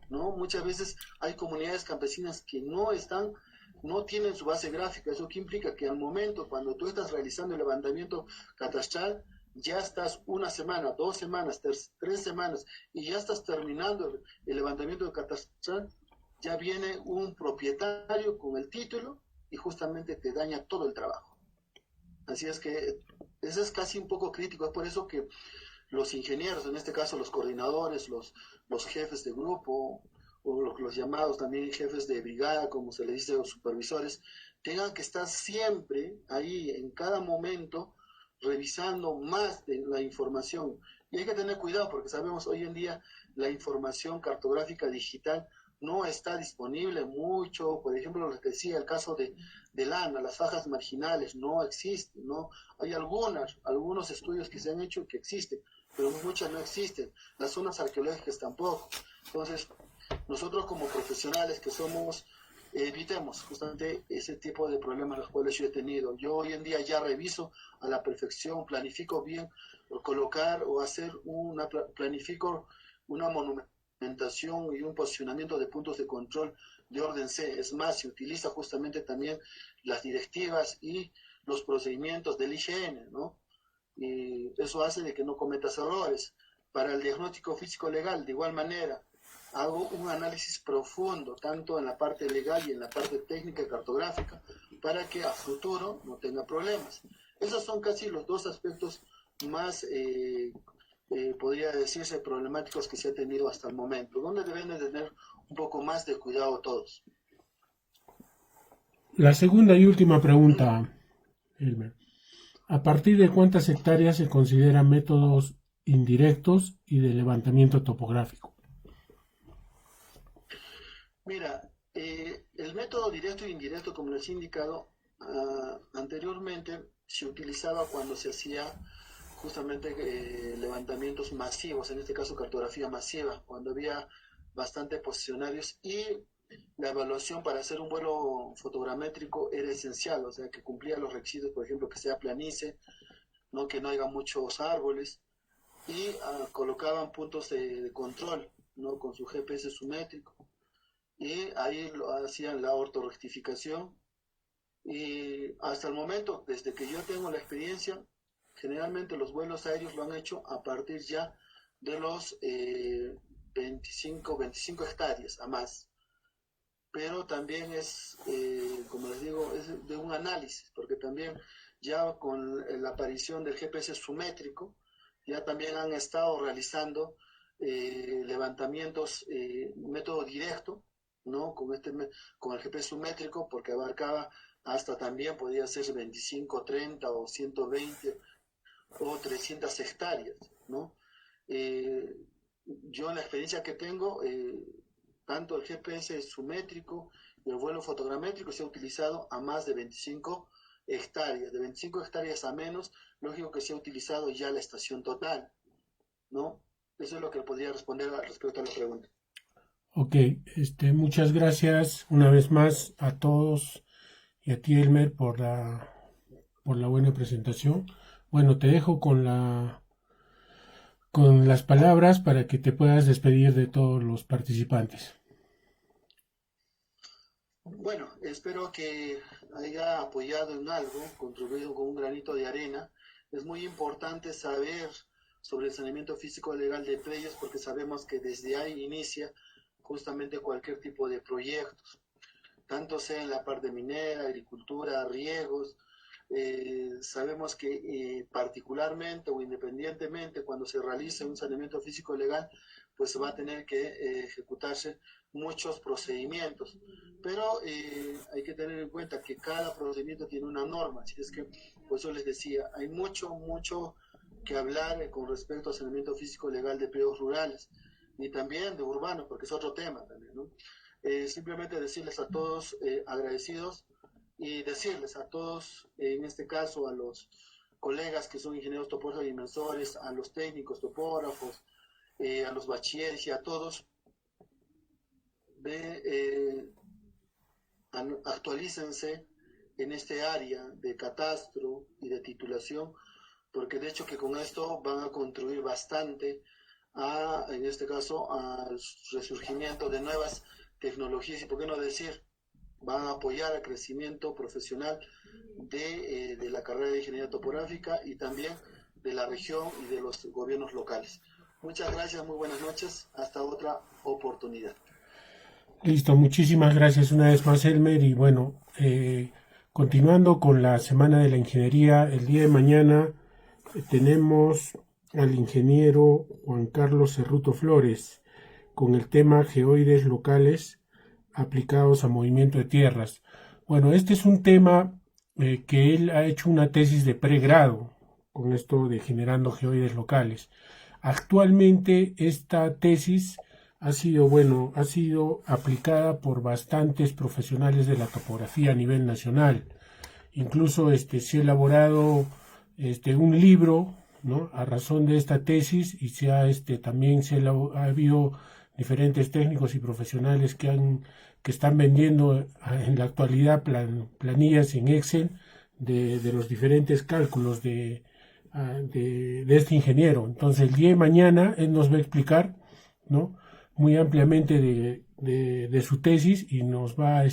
¿no? Muchas veces hay comunidades campesinas que no tienen su base gráfica. Eso que implica que al momento, cuando tú estás realizando el levantamiento catastral, ya estás una semana, 2 semanas, 3 semanas, y ya estás terminando el levantamiento de catastral, ya viene un propietario con el título y justamente te daña todo el trabajo. Así es que eso es casi un poco crítico. Es por eso que los ingenieros, en este caso los coordinadores, los jefes de grupo, o los llamados también jefes de brigada, como se les dice, los supervisores, tengan que estar siempre ahí, en cada momento, revisando más de la información. Y hay que tener cuidado porque sabemos hoy en día la información cartográfica digital no está disponible mucho. Por ejemplo, lo que decía el caso de Lana, las fajas marginales no existen, ¿no? Hay algunos estudios que se han hecho que existen, pero muchas no existen. Las zonas arqueológicas tampoco. Entonces, nosotros como profesionales que somos, evitemos justamente ese tipo de problemas los cuales yo he tenido. Yo hoy en día ya reviso a la perfección, planifico bien, colocar o hacer planifico una monumentación y un posicionamiento de puntos de control de orden C. Es más, se utiliza justamente también las directivas y los procedimientos del IGN, ¿no? Y eso hace de que no cometas errores. Para el diagnóstico físico legal, de igual manera, hago un análisis profundo, tanto en la parte legal y en la parte técnica y cartográfica, para que a futuro no tenga problemas. Esos son casi los dos aspectos más, podría decirse, problemáticos que se ha tenido hasta el momento, donde deben de tener un poco más de cuidado todos. La segunda y última pregunta, Elmer. ¿A partir de cuántas hectáreas se consideran métodos indirectos y de levantamiento topográfico? Mira, el método directo e indirecto, como les he indicado anteriormente, se utilizaba cuando se hacía justamente levantamientos masivos, en este caso cartografía masiva, cuando había bastantes posicionarios y la evaluación para hacer un vuelo fotogramétrico era esencial, o sea, que cumplía los requisitos, por ejemplo, que sea planicie, no que no haya muchos árboles, y colocaban puntos de control, ¿no? Con su GPS sumétrico, y ahí lo hacían la ortorrectificación. Y hasta el momento, desde que yo tengo la experiencia, generalmente los vuelos aéreos lo han hecho a partir ya de los 25 hectáreas a más. Pero también es, como les digo, es de un análisis, porque también ya con la aparición del GPS sumétrico, ya también han estado realizando levantamientos, método directo, ¿no? Con el GPS sumétrico, porque abarcaba hasta también, podía ser 25, 30 o 120 o 300 hectáreas, ¿no? Eh, yo en la experiencia que tengo, tanto el GPS sumétrico y el vuelo fotogramétrico se ha utilizado a más de 25 hectáreas. De 25 hectáreas a menos, lógico que se ha utilizado ya la estación total, ¿no? Eso es lo que podría responder respecto a la pregunta. Ok, muchas gracias una vez más a todos y a ti, Elmer, por la buena presentación. Bueno, te dejo con las palabras para que te puedas despedir de todos los participantes. Bueno, espero que haya apoyado en algo, contribuido con un granito de arena. Es muy importante saber sobre el saneamiento físico legal de predios porque sabemos que desde ahí inicia justamente cualquier tipo de proyectos, tanto sea en la parte minera, agricultura, riegos. Sabemos que particularmente o independientemente cuando se realice un saneamiento físico legal, pues va a tener que ejecutarse muchos procedimientos, pero hay que tener en cuenta que cada procedimiento tiene una norma, así es que por eso les decía, hay mucho que hablar con respecto al saneamiento físico legal de predios rurales. y también de urbanos, porque es otro tema también, ¿no? Simplemente decirles a todos agradecidos y decirles a todos, en este caso a los colegas que son ingenieros topógrafos y inversores, a los técnicos topógrafos, a los bachilleres y a todos, actualícense en este área de catastro y de titulación, porque de hecho que con esto van a contribuir bastante en este caso, al resurgimiento de nuevas tecnologías y, por qué no decir, van a apoyar el crecimiento profesional de la carrera de ingeniería topográfica y también de la región y de los gobiernos locales. Muchas gracias, muy buenas noches, hasta otra oportunidad. Listo, muchísimas gracias una vez más, Elmer, y bueno, continuando con la Semana de la Ingeniería, el día de mañana tenemos al ingeniero Juan Carlos Cerruto Flores con el tema geoides locales aplicados a movimiento de tierras. Bueno, este es un tema que él ha hecho una tesis de pregrado con esto de generando geoides locales. Actualmente esta tesis ha sido aplicada por bastantes profesionales de la topografía a nivel nacional. Incluso se ha elaborado un libro, ¿no?, a razón de esta tesis, y ha habido diferentes técnicos y profesionales que están vendiendo en la actualidad planillas en Excel de los diferentes cálculos de este ingeniero. Entonces el día de mañana él nos va a explicar, ¿no?, muy ampliamente de su tesis y nos va a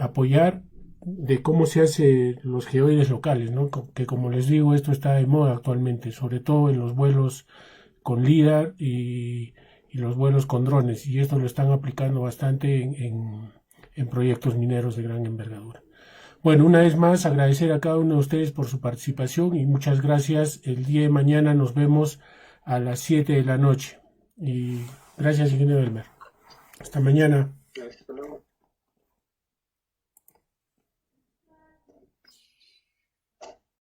apoyar de cómo se hace los geoides locales, ¿no?, que como les digo, esto está de moda actualmente, sobre todo en los vuelos con LIDAR y los vuelos con drones, y esto lo están aplicando bastante en proyectos mineros de gran envergadura. Bueno, una vez más agradecer a cada uno de ustedes por su participación y muchas gracias. El día de mañana nos vemos a las 7 de la noche. Y gracias, ingeniero Elmer. Hasta mañana. Gracias.